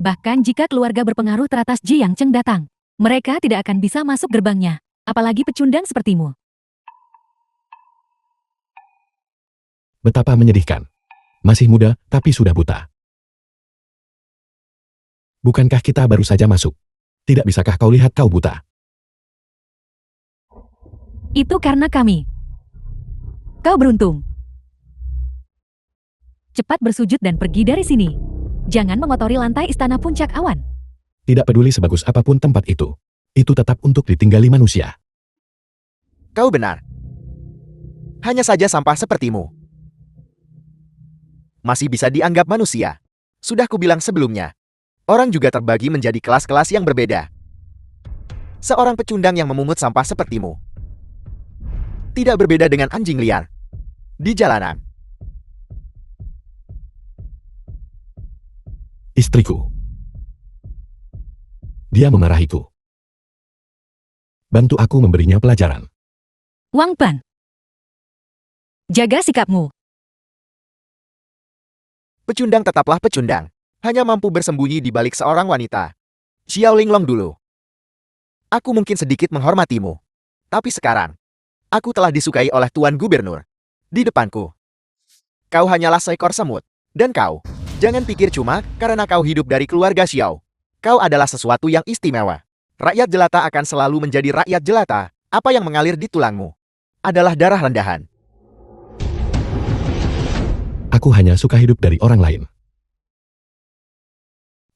Bahkan jika keluarga berpengaruh teratas Jiangcheng datang, mereka tidak akan bisa masuk gerbangnya. Apalagi pecundang sepertimu. Betapa menyedihkan. Masih muda, tapi sudah buta. Bukankah kita baru saja masuk Tidak bisakah kau lihat kau buta? Itu karena kami. Kau beruntung. Cepat bersujud dan pergi dari sini. Jangan mengotori lantai istana puncak awan. Tidak peduli sebagus apapun tempat itu tetap untuk ditinggali manusia. Kau benar. Hanya saja sampah sepertimu masih bisa dianggap manusia. Sudah kubilang sebelumnya, orang juga terbagi menjadi kelas-kelas yang berbeda. Seorang pecundang yang memungut sampah sepertimu tidak berbeda dengan anjing liar di jalanan. Istriku. Dia memarahiku. Bantu aku memberinya pelajaran. Wang Pan. Jaga sikapmu. Pecundang tetaplah pecundang, hanya mampu bersembunyi di balik seorang wanita. Xiao Linglong dulu. Aku mungkin sedikit menghormatimu, tapi sekarang, aku telah disukai oleh Tuan Gubernur. Di depanku. Kau hanyalah seekor semut, dan kau, jangan pikir cuma karena kau hidup dari keluarga Xiao. Kau adalah sesuatu yang istimewa. Rakyat jelata akan selalu menjadi rakyat jelata. Apa yang mengalir di tulangmu adalah darah rendahan. Aku hanya suka hidup dari orang lain.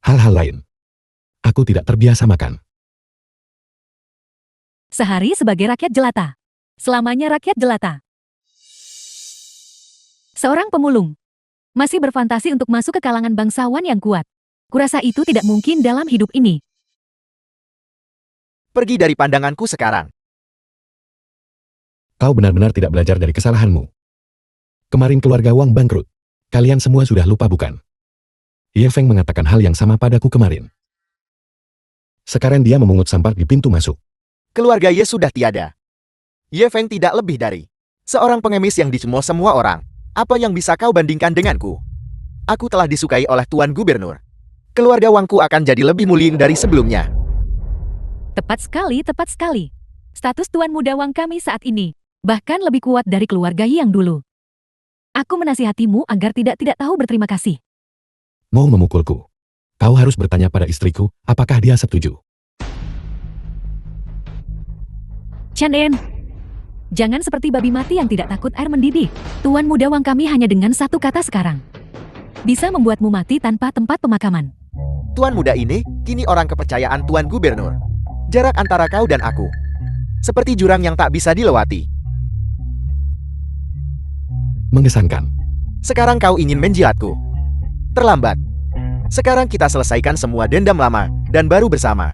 Hal-hal lain. Aku tidak terbiasa makan. Sehari sebagai rakyat jelata. Selamanya rakyat jelata. Seorang pemulung. Masih berfantasi untuk masuk ke kalangan bangsawan yang kuat. Kurasa itu tidak mungkin dalam hidup ini. Pergi dari pandanganku sekarang. Kau benar-benar tidak belajar dari kesalahanmu. Kemarin keluarga Wang bangkrut. Kalian semua sudah lupa bukan? Ye Feng mengatakan hal yang sama padaku kemarin. Sekarang dia memungut sampah di pintu masuk. Keluarga Ye sudah tiada. Ye Feng tidak lebih dari seorang pengemis yang dicemooh semua orang. Apa yang bisa kau bandingkan denganku? Aku telah disukai oleh Tuan Gubernur. Keluarga Wangku akan jadi lebih mulia dari sebelumnya. Tepat sekali, tepat sekali. Status Tuan Muda Wang kami saat ini bahkan lebih kuat dari keluarga yang dulu. Aku menasihatimu agar tidak tahu berterima kasih. Mau memukulku? Kau harus bertanya pada istriku, apakah dia setuju? Chen En, jangan seperti babi mati yang tidak takut air mendidih. Tuan Muda Wang kami hanya dengan satu kata sekarang bisa membuatmu mati tanpa tempat pemakaman. Tuan muda ini kini orang kepercayaan Tuan Gubernur. Jarak antara kau dan aku seperti jurang yang tak bisa dilewati. Mengesankan. Sekarang kau ingin menjilatku. Terlambat. Sekarang kita selesaikan semua dendam lama dan baru bersama.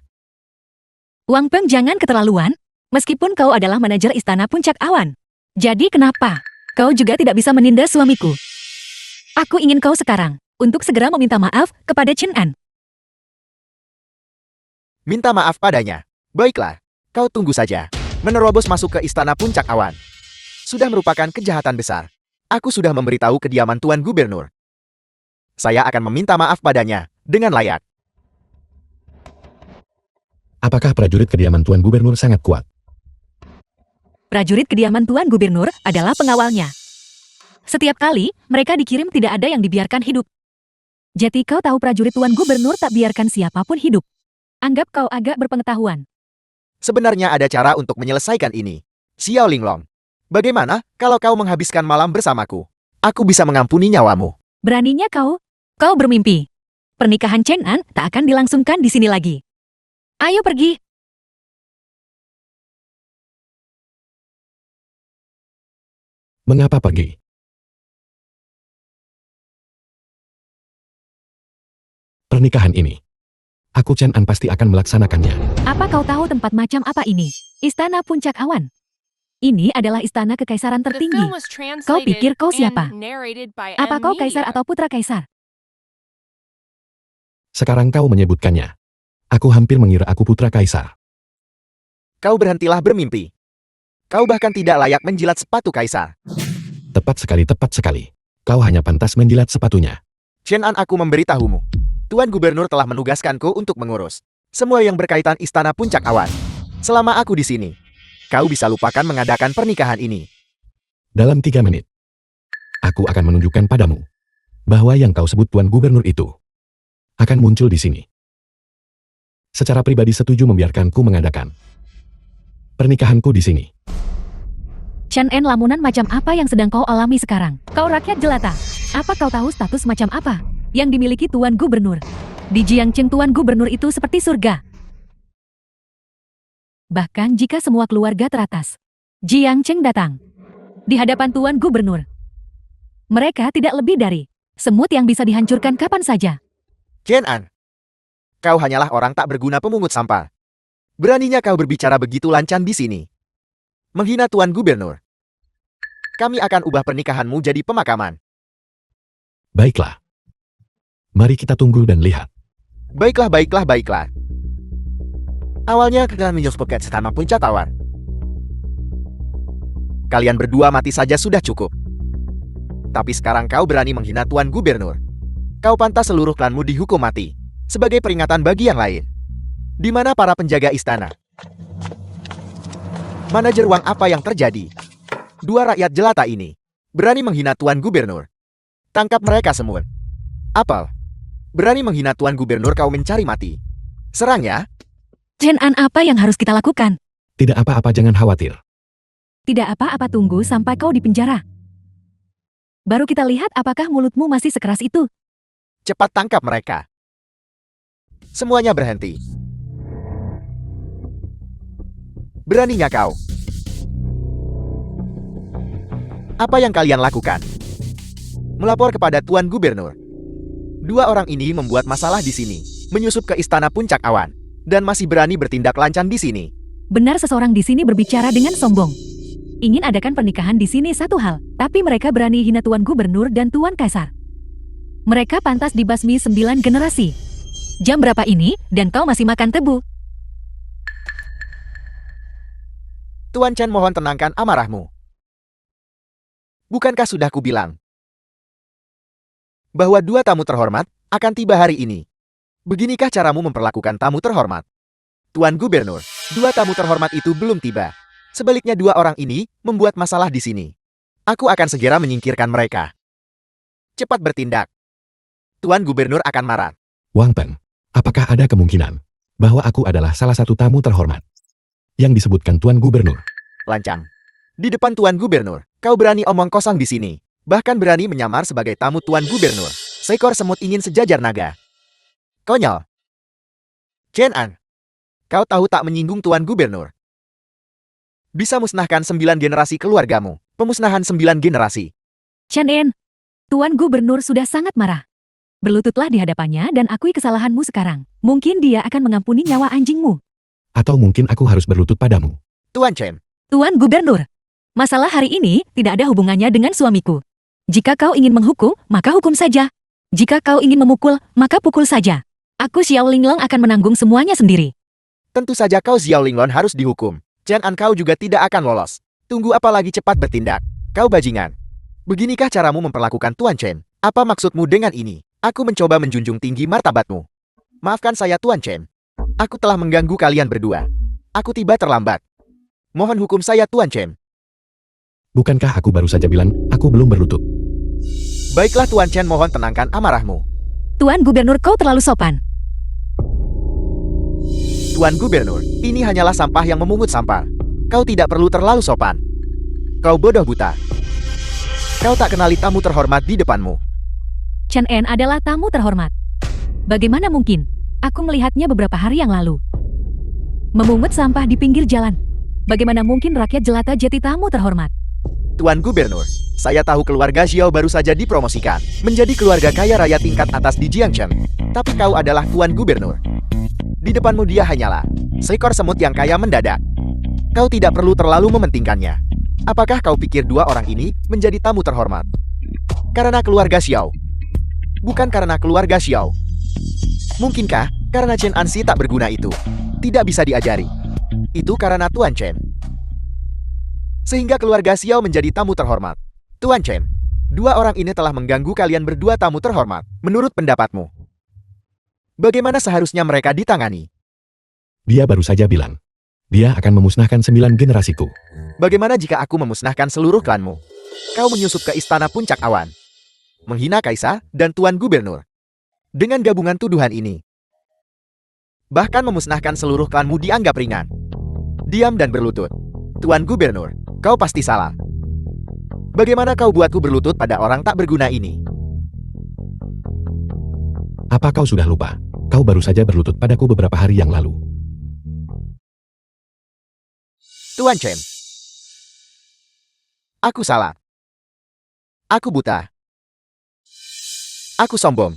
Wang Peng, jangan keterlaluan. Meskipun kau adalah manajer istana puncak awan. Jadi kenapa kau juga tidak bisa menindas suamiku? Aku ingin kau sekarang untuk segera meminta maaf kepada Chen An. Minta maaf padanya. Baiklah, kau tunggu saja. Menerobos masuk ke istana puncak awan sudah merupakan kejahatan besar. Aku sudah memberitahu kediaman Tuan Gubernur. Saya akan meminta maaf padanya dengan layak. Apakah prajurit kediaman Tuan Gubernur sangat kuat? Prajurit kediaman Tuan Gubernur adalah pengawalnya. Setiap kali mereka dikirim tidak ada yang dibiarkan hidup. Jadi kau tahu prajurit Tuan Gubernur tak biarkan siapapun hidup. Anggap kau agak berpengetahuan. Sebenarnya ada cara untuk menyelesaikan ini. Xiao Linglong, bagaimana kalau kau menghabiskan malam bersamaku? Aku bisa mengampuni nyawamu. Beraninya kau bermimpi. Pernikahan Chen An tak akan dilangsungkan di sini lagi. Ayo pergi. Mengapa pergi? Pernikahan ini. Aku Chen An pasti akan melaksanakannya. Apa kau tahu tempat macam apa ini? Istana Puncak Awan. Ini adalah istana kekaisaran tertinggi. Kau pikir kau siapa? Apa kau kaisar atau putra kaisar? Sekarang kau menyebutkannya. Aku hampir mengira aku putra kaisar. Kau berhentilah bermimpi. Kau bahkan tidak layak menjilat sepatu kaisar. Tepat sekali. Kau hanya pantas menjilat sepatunya. Chen An, aku memberitahumu. Tuan Gubernur telah menugaskanku untuk mengurus semua yang berkaitan istana puncak awan. Selama aku di sini, kau bisa lupakan mengadakan pernikahan ini. Dalam 3 menit, aku akan menunjukkan padamu bahwa yang kau sebut Tuan Gubernur itu akan muncul di sini. secara pribadi setuju membiarkanku mengadakan pernikahanku di sini. Chen En, lamunan macam apa yang sedang kau alami sekarang? Kau rakyat jelata. Apa kau tahu status macam apa yang dimiliki Tuan Gubernur? Di Jiangcheng, Tuan Gubernur itu seperti surga. Bahkan jika semua keluarga teratas Jiangcheng datang di hadapan Tuan Gubernur, mereka tidak lebih dari semut yang bisa dihancurkan kapan saja. Chen An, kau hanyalah orang tak berguna pemungut sampah. Beraninya kau berbicara begitu lancang di sini. Menghina Tuan Gubernur. Kami akan ubah pernikahanmu jadi pemakaman. Baiklah. Mari kita tunggu dan lihat. Baiklah, baiklah, baiklah. Awalnya kalian menyusup ke istana puncak awan. Kalian berdua mati saja sudah cukup. Tapi sekarang kau berani menghina Tuan Gubernur. Kau pantas seluruh klanmu dihukum mati. Sebagai peringatan bagi yang lain. Di mana para penjaga istana? Manajer Wang, apa yang terjadi? Dua rakyat jelata ini berani menghina Tuan Gubernur. Tangkap mereka semua. Apel, berani menghina Tuan Gubernur, kau mencari mati. Serangnya. Chen An, apa yang harus kita lakukan? Tidak apa-apa, jangan khawatir. Tidak apa-apa, tunggu sampai kau di penjara. Baru kita lihat apakah mulutmu masih sekeras itu. Cepat tangkap mereka. Semuanya berhenti. Beraninya kau? Apa yang kalian lakukan? Melapor kepada Tuan Gubernur. Dua orang ini membuat masalah di sini, menyusup ke istana puncak awan, dan masih berani bertindak lancang di sini. Benar, seseorang di sini berbicara dengan sombong. Ingin adakan pernikahan di sini satu hal, tapi mereka berani hina Tuan Gubernur dan Tuan Kaisar. Mereka pantas dibasmi 9 generasi. Jam berapa ini, dan kau masih makan tebu? Tuan Chen, mohon tenangkan amarahmu. Bukankah sudah kubilang bahwa dua tamu terhormat akan tiba hari ini? Beginikah caramu memperlakukan tamu terhormat? Tuan Gubernur, dua tamu terhormat itu belum tiba. Sebaliknya dua orang ini membuat masalah di sini. Aku akan segera menyingkirkan mereka. Cepat bertindak. Tuan Gubernur akan marah. Wang Pen, apakah ada kemungkinan bahwa aku adalah salah satu tamu terhormat yang disebutkan Tuan Gubernur? Lancang. Di depan Tuan Gubernur, kau berani omong kosong di sini. Bahkan berani menyamar sebagai tamu Tuan Gubernur. Seekor semut ingin sejajar naga. Konyol. Chen An, kau tahu tak menyinggung Tuan Gubernur bisa musnahkan 9 generasi keluargamu. Pemusnahan 9 generasi. Chen En, Tuan Gubernur sudah sangat marah. Berlututlah di hadapannya dan akui kesalahanmu sekarang. Mungkin dia akan mengampuni nyawa anjingmu. Atau mungkin aku harus berlutut padamu. Tuan Chen, Tuan Gubernur, masalah hari ini tidak ada hubungannya dengan suamiku. Jika kau ingin menghukum, maka hukum saja. Jika kau ingin memukul, maka pukul saja. Aku Xiao Linglong akan menanggung semuanya sendiri. tentu saja kau Xiao Linglong harus dihukum. Chen An, kau juga tidak akan lolos. Tunggu apa lagi, cepat bertindak. Kau bajingan. Beginikah caramu memperlakukan Tuan Chen? Apa maksudmu dengan ini? Aku mencoba menjunjung tinggi martabatmu. Maafkan saya Tuan Chen. Aku telah mengganggu kalian berdua. Aku tiba terlambat. Mohon hukum saya Tuan Chen. Bukankah aku baru saja bilang, aku belum berlutut? Baiklah Tuan Chen, mohon tenangkan amarahmu. Tuan Gubernur, kau terlalu sopan. Tuan Gubernur, ini hanyalah sampah yang memungut sampah. Kau tidak perlu terlalu sopan. Kau bodoh buta. Kau tak kenali tamu terhormat di depanmu. Chen En adalah tamu terhormat. Bagaimana mungkin? Aku melihatnya beberapa hari yang lalu. Memungut sampah di pinggir jalan. Bagaimana mungkin rakyat jelata jadi tamu terhormat? Tuan Gubernur, saya tahu keluarga Xiao baru saja dipromosikan menjadi keluarga kaya raya tingkat atas di Jiangcheng. Tapi kau adalah Tuan Gubernur. Di depanmu dia hanyalah seekor semut yang kaya mendadak. Kau tidak perlu terlalu mementingkannya. Apakah kau pikir dua orang ini menjadi tamu terhormat karena keluarga Xiao? Bukan karena keluarga Xiao. Mungkinkah karena Chen Ansi tak berguna itu tidak bisa diajari? Itu karena Tuan Chen. Sehingga keluarga Xiao menjadi tamu terhormat. Tuan Chen, dua orang ini telah mengganggu kalian berdua tamu terhormat. Menurut pendapatmu, bagaimana seharusnya mereka ditangani? Dia baru saja bilang, dia akan memusnahkan 9 generasiku. Bagaimana jika aku memusnahkan seluruh klanmu? Kau menyusup ke istana puncak awan, menghina Kaisar dan Tuan Gubernur. Dengan gabungan tuduhan ini, Bahkan memusnahkan seluruh klanmu dianggap ringan. Diam dan berlutut. Tuan Gubernur, kau pasti salah. Bagaimana kau buatku berlutut pada orang tak berguna ini? Apa kau sudah lupa? Kau baru saja berlutut padaku beberapa hari yang lalu. Tuan Chen. Aku salah. Aku buta. Aku sombong.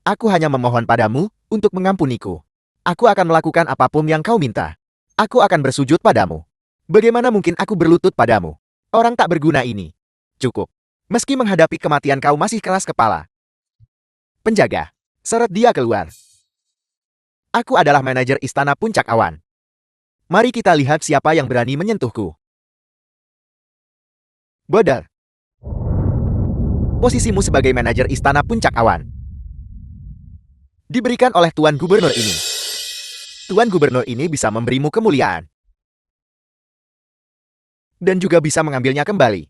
Aku hanya memohon padamu untuk mengampuniku. Aku akan melakukan apapun yang kau minta. Aku akan bersujud padamu. Bagaimana mungkin aku berlutut padamu? Orang tak berguna ini. Cukup. Meski menghadapi kematian kau masih keras kepala. Penjaga, seret dia keluar. Aku adalah manajer Istana Puncak Awan. Mari kita lihat siapa yang berani menyentuhku. Bodar. Posisimu sebagai manajer Istana Puncak Awan diberikan oleh Tuan Gubernur ini. Tuan Gubernur ini bisa memberimu kemuliaan. Dan juga bisa mengambilnya kembali.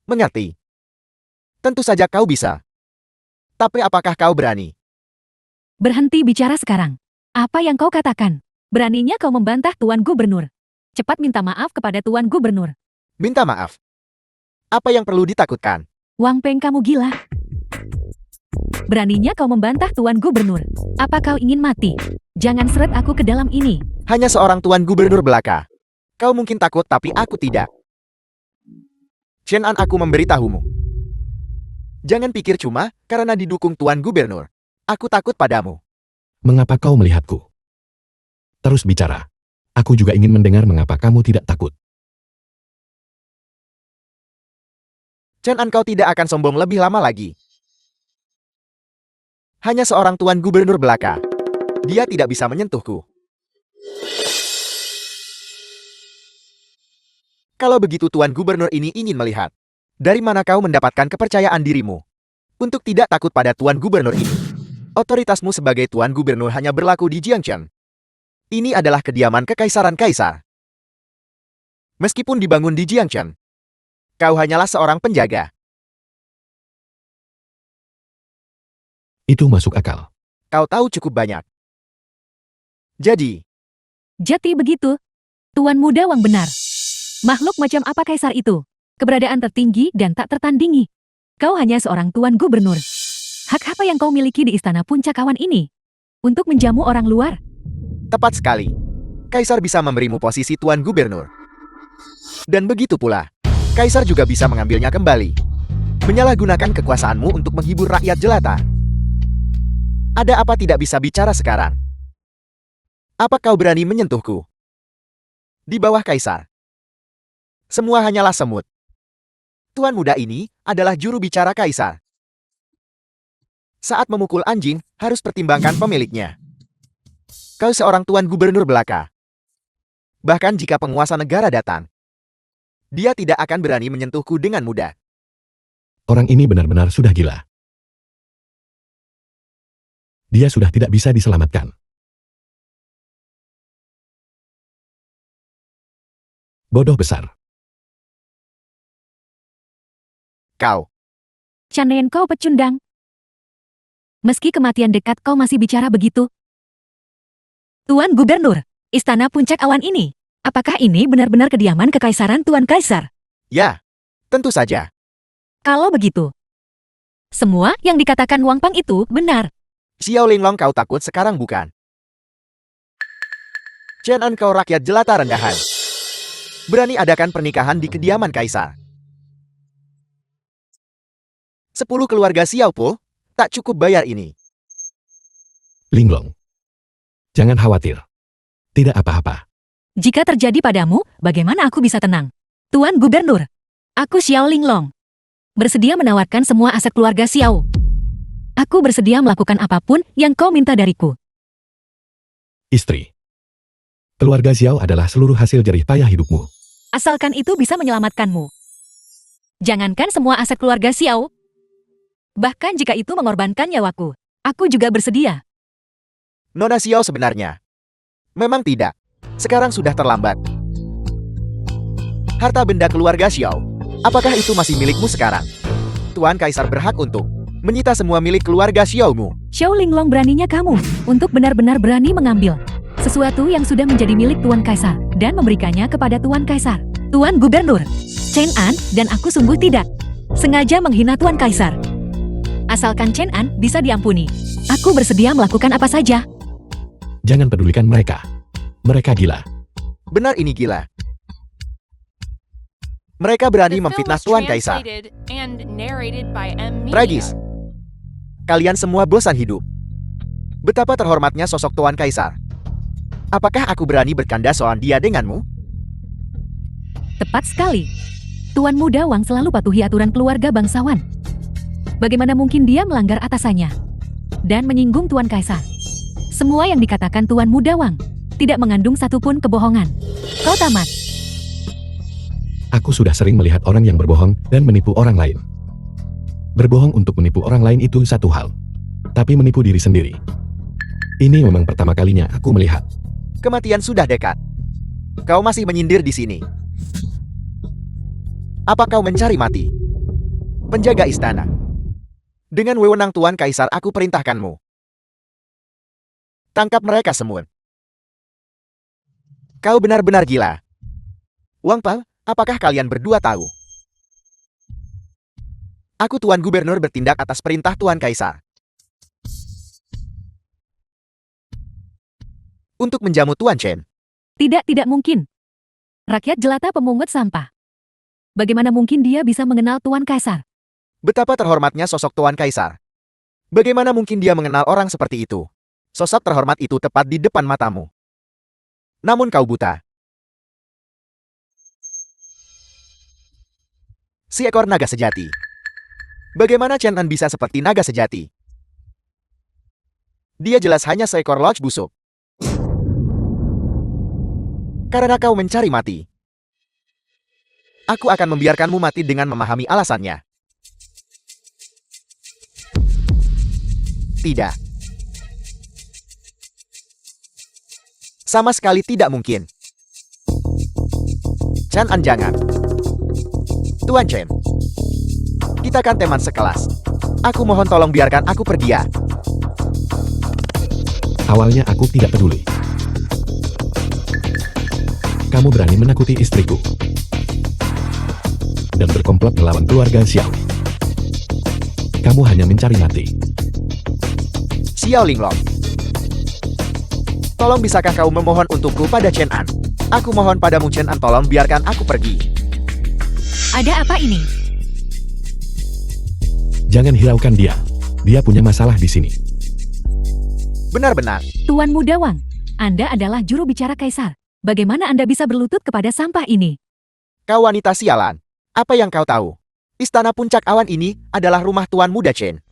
Mengerti? Tentu saja kau bisa. Tapi apakah kau berani? Berhenti bicara sekarang. Apa yang kau katakan? Beraninya kau membantah Tuan Gubernur. Cepat minta maaf kepada Tuan Gubernur. Minta maaf. Apa yang perlu ditakutkan? Wang Peng, kamu gila. Beraninya kau membantah Tuan Gubernur. Apa kau ingin mati? Jangan seret aku ke dalam ini. Hanya seorang Tuan Gubernur belaka. Kau mungkin takut tapi aku tidak. Chen An, aku memberitahumu. Jangan pikir cuma karena didukung Tuan Gubernur. Aku takut padamu. Mengapa kau melihatku? Terus bicara. Aku juga ingin mendengar mengapa kamu tidak takut. Chen An, kau tidak akan sombong lebih lama lagi. Hanya seorang Tuan Gubernur belaka. Dia tidak bisa menyentuhku. Kalau begitu Tuan Gubernur ini ingin melihat. Dari mana kau mendapatkan kepercayaan dirimu? Untuk tidak takut pada Tuan Gubernur ini. Otoritasmu sebagai Tuan Gubernur hanya berlaku di Jiangchen. Ini adalah kediaman kekaisaran kaisar. Meskipun dibangun di Jiangchen, kau hanyalah seorang penjaga. Itu masuk akal. Kau tahu cukup banyak. Jadi, begitu. Tuan Muda Wang benar. Makhluk macam apa kaisar itu? Keberadaan tertinggi dan tak tertandingi. Kau hanya seorang Tuan Gubernur. Hak apa yang kau miliki di Istana Puncak Awan ini? Untuk menjamu orang luar? tepat sekali. Kaisar bisa memberimu posisi Tuan Gubernur. Dan begitu pula, Kaisar juga bisa mengambilnya kembali. Menyalahgunakan kekuasaanmu untuk menghibur rakyat jelata. Ada apa tidak bisa bicara sekarang? Apa kau berani menyentuhku? Di bawah Kaisar, semua hanyalah semut. Tuan muda ini adalah juru bicara Kaisar. Saat memukul anjing, harus pertimbangkan pemiliknya. Kau seorang Tuan Gubernur belaka. Bahkan jika penguasa negara datang, dia tidak akan berani menyentuhku dengan mudah. Orang ini benar-benar sudah gila. Dia sudah tidak bisa diselamatkan. Bodoh besar. Kau, Canen kau pecundang. Meski kematian dekat kau masih bicara begitu. Tuan Gubernur, Istana Puncak Awan ini, apakah ini benar-benar kediaman kekaisaran Tuan Kaisar? ya, tentu saja. Kalau begitu, semua yang dikatakan Wang Pang itu benar. Xiao Linglong, kau takut sekarang bukan? Chen kau rakyat jelata rendahan. Berani adakan pernikahan di kediaman Kaisar. 10 keluarga Xiaopo tak cukup bayar ini. Linglong. Jangan khawatir. Tidak apa-apa. Jika terjadi padamu, bagaimana aku bisa tenang? Tuan Gubernur, aku Xiao Linglong. Bersedia menawarkan semua aset keluarga Xiao. Aku bersedia melakukan apapun yang kau minta dariku. Istri. Keluarga Xiao adalah seluruh hasil jerih payah hidupmu. Asalkan itu bisa menyelamatkanmu. Jangankan semua aset keluarga Xiao. Bahkan jika itu mengorbankan nyawaku, aku juga bersedia. Nona Xiao sebenarnya. Memang tidak. Sekarang sudah terlambat. Harta benda keluarga Xiao, apakah itu masih milikmu sekarang? Tuan Kaisar berhak untuk Menyita semua milik keluarga Xiaomu. Xiao Linglong, beraninya kamu untuk benar-benar berani mengambil sesuatu yang sudah menjadi milik Tuan Kaisar dan memberikannya kepada Tuan Kaisar. Tuan Gubernur, Chen An dan aku sungguh tidak sengaja menghina Tuan Kaisar. Asalkan Chen An bisa diampuni, aku bersedia melakukan apa saja. Jangan pedulikan mereka. Mereka gila. Benar, ini gila. Mereka berani memfitnah Tuan Kaisar. Tragis. Kalian semua bosan hidup. Betapa terhormatnya sosok Tuan Kaisar. Apakah aku berani bercanda soal dia denganmu? Tepat sekali. Tuan Muda Wang selalu patuhi aturan keluarga bangsawan. Bagaimana mungkin dia melanggar atasannya dan menyinggung Tuan Kaisar? Semua yang dikatakan Tuan Muda Wang tidak mengandung satupun kebohongan. Kau tamat. Aku sudah sering melihat orang yang berbohong dan menipu orang lain. Berbohong untuk menipu orang lain itu satu hal. Tapi menipu diri sendiri, ini memang pertama kalinya aku melihat. Kematian sudah dekat. Kau masih menyindir di sini. Apa kau mencari mati? Penjaga istana. Dengan wewenang Tuan Kaisar aku perintahkanmu. Tangkap mereka semua. Kau benar-benar gila. Wang Pal, apakah kalian berdua tahu? Aku Tuan Gubernur bertindak atas perintah Tuan Kaisar. Untuk menjamu Tuan Chen. Tidak mungkin. Rakyat jelata pemungut sampah. Bagaimana mungkin dia bisa mengenal Tuan Kaisar? Betapa terhormatnya sosok Tuan Kaisar. Bagaimana mungkin dia mengenal orang seperti itu? Sosok terhormat itu tepat di depan matamu. Namun kau buta. Si ekor naga sejati. Bagaimana Chen An bisa seperti naga sejati? Dia jelas hanya seekor loch busuk. Karena kau mencari mati. Aku akan membiarkanmu mati dengan memahami alasannya. Tidak. Sama sekali tidak mungkin. Chen An, jangan. Tuan Chen. Kita kan teman sekelas. Aku mohon tolong biarkan aku pergi ya. Awalnya aku tidak peduli. Kamu berani menakuti istriku dan berkomplot melawan keluarga Xiao. Kamu hanya mencari mati. Xiao Linglong. Tolong bisakah kau memohon untukku pada Chen An? Aku mohon padamu Chen An, tolong biarkan aku pergi. Ada apa ini? Jangan hiraukan dia. Dia punya masalah di sini. Benar-benar. Tuan Muda Wang, Anda adalah juru bicara Kaisar. Bagaimana Anda bisa berlutut kepada sampah ini? Kau wanita sialan. Apa yang kau tahu? Istana Puncak Awan ini adalah rumah Tuan Muda Chen.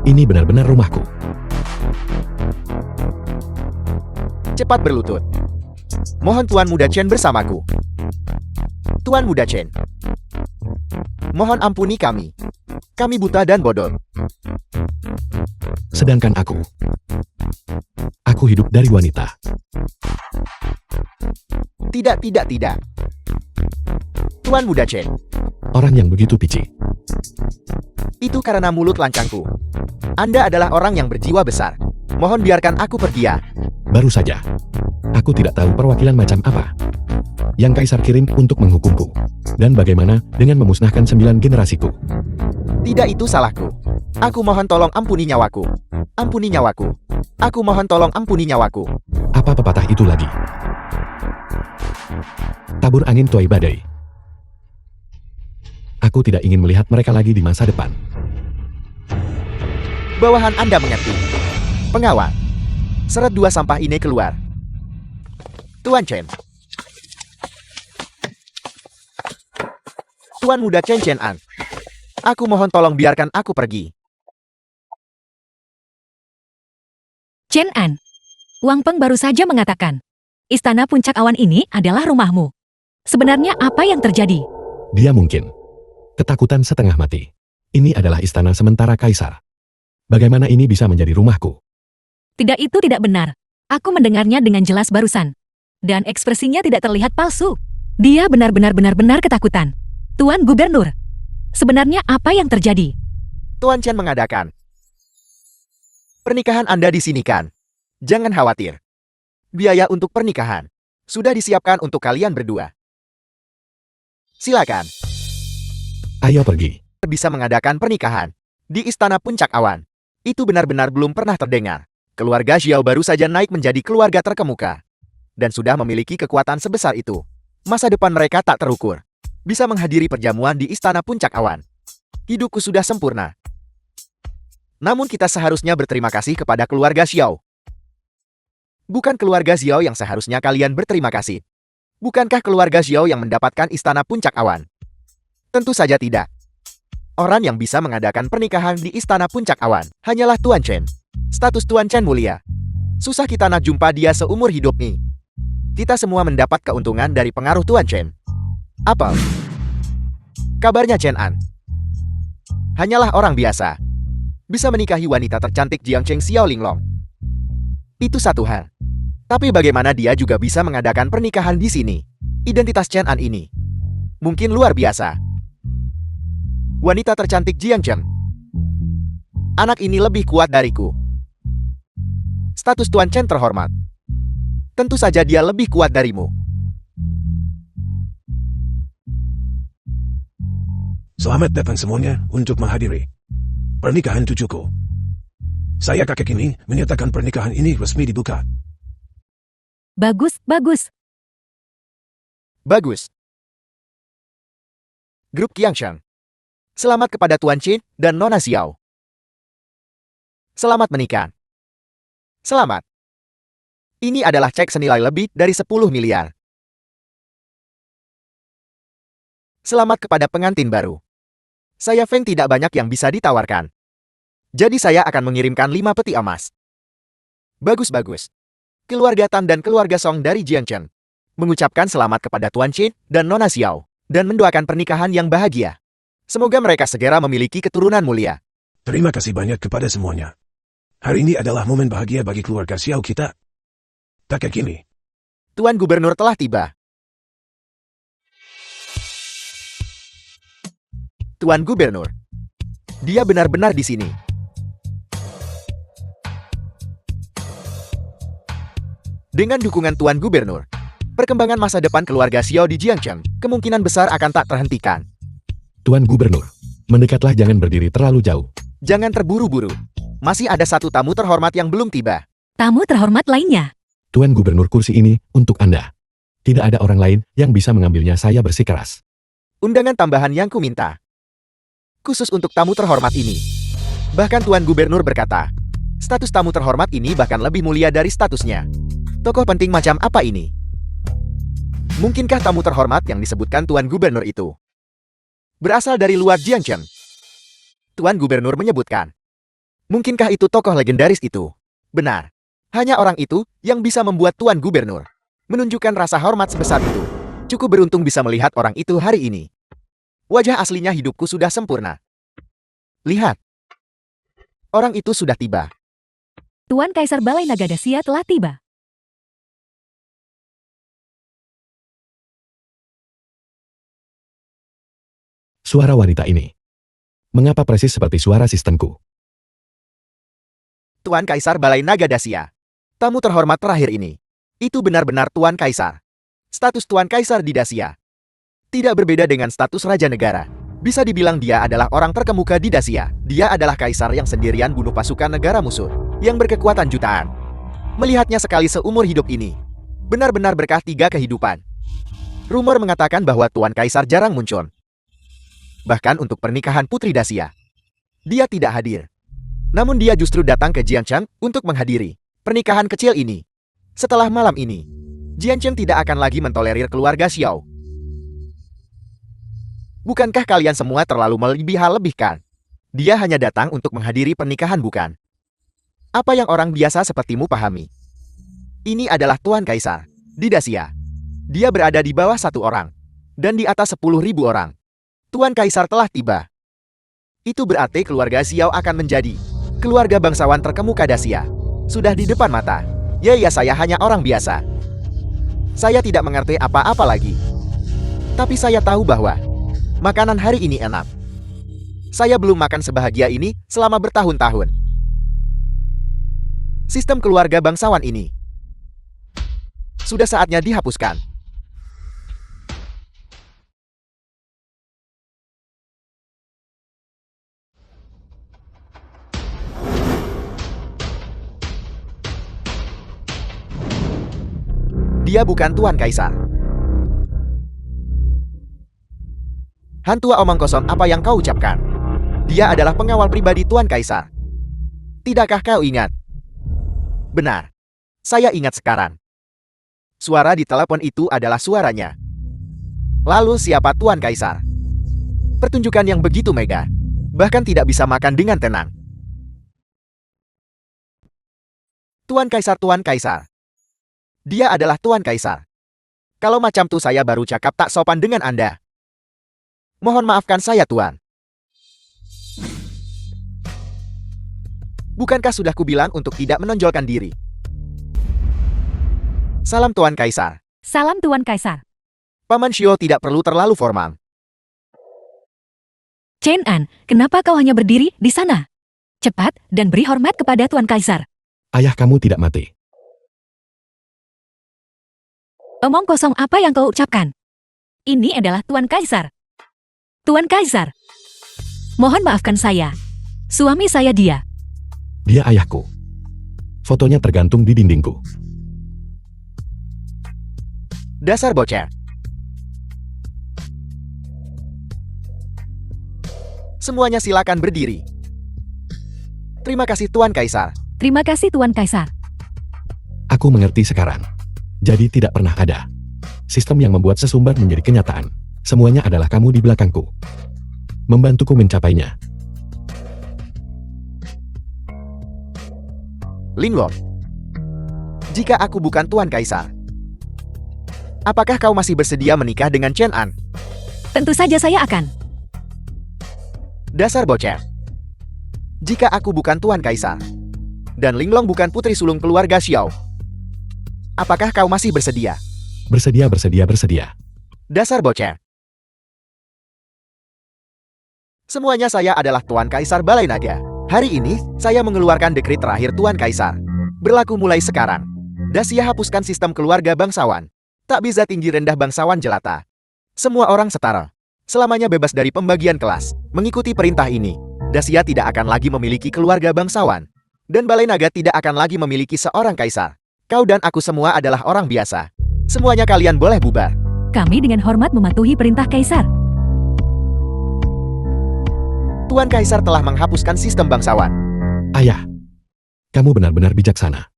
Ini benar-benar rumahku. Cepat berlutut. Mohon Tuan Muda Chen bersamaku. Tuan Muda Chen. Mohon ampuni kami. Kami buta dan bodoh. Sedangkan aku hidup dari wanita. Tidak. Tuan Muda Chen. Orang yang begitu pici. Itu karena mulut lancangku. Anda adalah orang yang berjiwa besar. Mohon biarkan aku pergi ya. Baru saja. Aku tidak tahu perwakilan macam apa yang Kaisar kirim untuk menghukumku. Dan bagaimana dengan memusnahkan 9 generasiku? Tidak, itu salahku. Aku mohon tolong ampuni nyawaku. Ampuni nyawaku. Aku mohon tolong ampuni nyawaku. Apa pepatah itu lagi? Tabur angin tuai badai. Aku tidak ingin melihat mereka lagi di masa depan. Bawahan Anda mengerti. Pengawal. Seret 2 sampah ini keluar. Tuan Chen. Tuan Muda Chen An. Aku mohon tolong biarkan aku pergi. Chen An, Wang Peng baru saja mengatakan, Istana Puncak Awan ini adalah rumahmu. Sebenarnya apa yang terjadi? Dia mungkin ketakutan setengah mati. Ini adalah istana sementara Kaisar. Bagaimana ini bisa menjadi rumahku? Tidak, itu tidak benar. Aku mendengarnya dengan jelas barusan. Dan ekspresinya tidak terlihat palsu. Dia benar-benar ketakutan. Tuan Gubernur, Sebenarnya apa yang terjadi? Tuan Chen mengadakan. Pernikahan Anda di sini kan? Jangan khawatir. Biaya untuk pernikahan sudah disiapkan untuk kalian berdua. Silakan. Ayo pergi. Bisa mengadakan pernikahan di Istana Puncak Awan. Itu benar-benar belum pernah terdengar. Keluarga Xiao baru saja naik menjadi keluarga terkemuka. Dan sudah memiliki kekuatan sebesar itu. Masa depan mereka tak terukur. Bisa menghadiri perjamuan di Istana Puncak Awan. Hidupku sudah sempurna. Namun kita seharusnya berterima kasih kepada keluarga Xiao. Bukan keluarga Xiao yang seharusnya kalian berterima kasih. Bukankah keluarga Xiao yang mendapatkan Istana Puncak Awan? Tentu saja tidak. Orang yang bisa mengadakan pernikahan di Istana Puncak Awan hanyalah Tuan Chen. Status Tuan Chen mulia. Susah kita nak jumpa dia seumur hidup nih. Kita semua mendapat keuntungan dari pengaruh Tuan Chen. Apa kabarnya Chen An? Hanyalah orang biasa. Bisa menikahi wanita tercantik Jiang Cheng Xiao Linglong. Itu satu hal. Tapi bagaimana dia juga bisa mengadakan pernikahan di sini? Identitas Chen An ini mungkin luar biasa. Wanita tercantik Jiang Cheng. Anak ini lebih kuat dariku. Status Tuan Chen terhormat. Tentu saja dia lebih kuat darimu. Selamat datang semuanya untuk menghadiri pernikahan cucuku. Saya kakek ini menyatakan pernikahan ini resmi dibuka. Bagus, bagus. Bagus. Grup Qiangsheng. Selamat kepada Tuan Qin dan Nona Xiao. Selamat menikah. Selamat. Ini adalah cek senilai lebih dari 10 miliar. Selamat kepada pengantin baru. Saya Feng tidak banyak yang bisa ditawarkan. Jadi saya akan mengirimkan 5 peti emas. Bagus-bagus. Keluarga Tan dan keluarga Song dari Jiangcheng mengucapkan selamat kepada Tuan Qin dan Nona Xiao dan mendoakan pernikahan yang bahagia. Semoga mereka segera memiliki keturunan mulia. Terima kasih banyak kepada semuanya. Hari ini adalah momen bahagia bagi keluarga Xiao kita. Kakek ini. Tuan Gubernur telah tiba. Tuan Gubernur. Dia benar-benar di sini. Dengan dukungan Tuan Gubernur, perkembangan masa depan keluarga Xiao di Jiangcheng kemungkinan besar akan tak terhentikan. Tuan Gubernur, mendekatlah, jangan berdiri terlalu jauh. Jangan terburu-buru. Masih ada satu tamu terhormat yang belum tiba. Tamu terhormat lainnya. Tuan Gubernur, kursi ini untuk Anda. Tidak ada orang lain yang bisa mengambilnya, saya bersikeras. Undangan tambahan yang ku minta. Khusus untuk tamu terhormat ini. Bahkan Tuan Gubernur berkata, status tamu terhormat ini bahkan lebih mulia dari statusnya. Tokoh penting macam apa ini? Mungkinkah tamu terhormat yang disebutkan Tuan Gubernur itu berasal dari luar Jiangcheng? Tuan Gubernur menyebutkan. Mungkinkah itu tokoh legendaris itu? Benar. Hanya orang itu yang bisa membuat Tuan Gubernur menunjukkan rasa hormat sebesar itu. Cukup beruntung bisa melihat orang itu hari ini. Wajah aslinya hidupku sudah sempurna. Lihat. Orang itu sudah tiba. Tuan Kaisar Balai Naga Dacia telah tiba. Suara wanita ini. Mengapa persis seperti suara sistemku? Tuan Kaisar Balai Naga Dacia. Tamu terhormat terakhir ini. Itu benar-benar Tuan Kaisar. Status Tuan Kaisar di Dacia tidak berbeda dengan status Raja Negara. Bisa dibilang dia adalah orang terkemuka di Dacia. Dia adalah Kaisar yang sendirian bunuh pasukan negara musuh yang berkekuatan jutaan. Melihatnya sekali seumur hidup ini benar-benar berkah 3 kehidupan. Rumor mengatakan bahwa Tuan Kaisar jarang muncul. Bahkan untuk pernikahan Putri Dacia, dia tidak hadir. Namun dia justru datang ke Jiangcheng untuk menghadiri pernikahan kecil ini. Setelah malam ini, Jiangcheng tidak akan lagi mentolerir keluarga Xiao. Bukankah kalian semua terlalu melebih-lebihkan? Dia hanya datang untuk menghadiri pernikahan, bukan? Apa yang orang biasa sepertimu pahami? Ini adalah Tuan Kaisar di Dacia. Dia berada di bawah 1 orang dan di atas 10.000 orang. Tuan Kaisar telah tiba. Itu berarti keluarga Xiao akan menjadi keluarga bangsawan terkemuka Dacia. Sudah di depan mata. Ya, saya hanya orang biasa. Saya tidak mengerti apa-apa lagi. Tapi saya tahu bahwa makanan hari ini enak. Saya belum makan sebahagia ini selama bertahun-tahun. Sistem keluarga bangsawan ini sudah saatnya dihapuskan. Dia bukan Tuan Kaisar. Hantua omong kosong apa yang kau ucapkan? Dia adalah pengawal pribadi Tuan Kaisar. Tidakkah kau ingat? Benar. Saya ingat sekarang. Suara di telepon itu adalah suaranya. Lalu siapa Tuan Kaisar? Pertunjukan yang begitu megah. Bahkan tidak bisa makan dengan tenang. Tuan Kaisar, Tuan Kaisar. Dia adalah Tuan Kaisar. Kalau macam tuh saya baru cakap tak sopan dengan Anda. Mohon maafkan saya, Tuan. Bukankah sudah kubilang untuk tidak menonjolkan diri? Salam Tuan Kaisar. Salam Tuan Kaisar. Paman Shio tidak perlu terlalu formal. Chen An, kenapa kau hanya berdiri di sana? Cepat dan beri hormat kepada Tuan Kaisar. Ayah kamu tidak mati. Omong kosong apa yang kau ucapkan? Ini adalah Tuan Kaisar. Tuan Kaisar. Mohon maafkan saya. Suami saya dia. Dia ayahku. Fotonya tergantung di dindingku. Dasar bocah. Semuanya silakan berdiri. Terima kasih Tuan Kaisar. Terima kasih Tuan Kaisar. Aku mengerti sekarang. Jadi tidak pernah ada sistem yang membuat sesumbar menjadi kenyataan. Semuanya adalah kamu di belakangku. Membantuku mencapainya. Linglong. Jika aku bukan Tuan Kaisar, apakah kau masih bersedia menikah dengan Chen An? Tentu saja saya akan. Dasar bocah. Jika aku bukan Tuan Kaisar, dan Linglong bukan putri sulung keluarga Xiao, apakah kau masih bersedia? Bersedia, bersedia, bersedia. Dasar bocah. Semuanya saya adalah Tuan Kaisar Balai Naga. Hari ini, saya mengeluarkan dekret terakhir Tuan Kaisar. Berlaku mulai sekarang. Dasia hapuskan sistem keluarga bangsawan. Tak bisa tinggi rendah bangsawan jelata. Semua orang setara. Selamanya bebas dari pembagian kelas. Mengikuti perintah ini, Dasia tidak akan lagi memiliki keluarga bangsawan. Dan Balai Naga tidak akan lagi memiliki seorang kaisar. Kau dan aku semua adalah orang biasa. Semuanya kalian boleh bubar. Kami dengan hormat mematuhi perintah Kaisar. Tuan Kaisar telah menghapuskan sistem bangsawan. Ayah, kamu benar-benar bijaksana.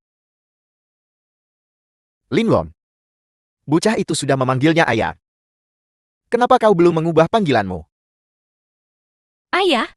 Linglong. Bocah itu sudah memanggilnya ayah. Kenapa kau belum mengubah panggilanmu? Ayah,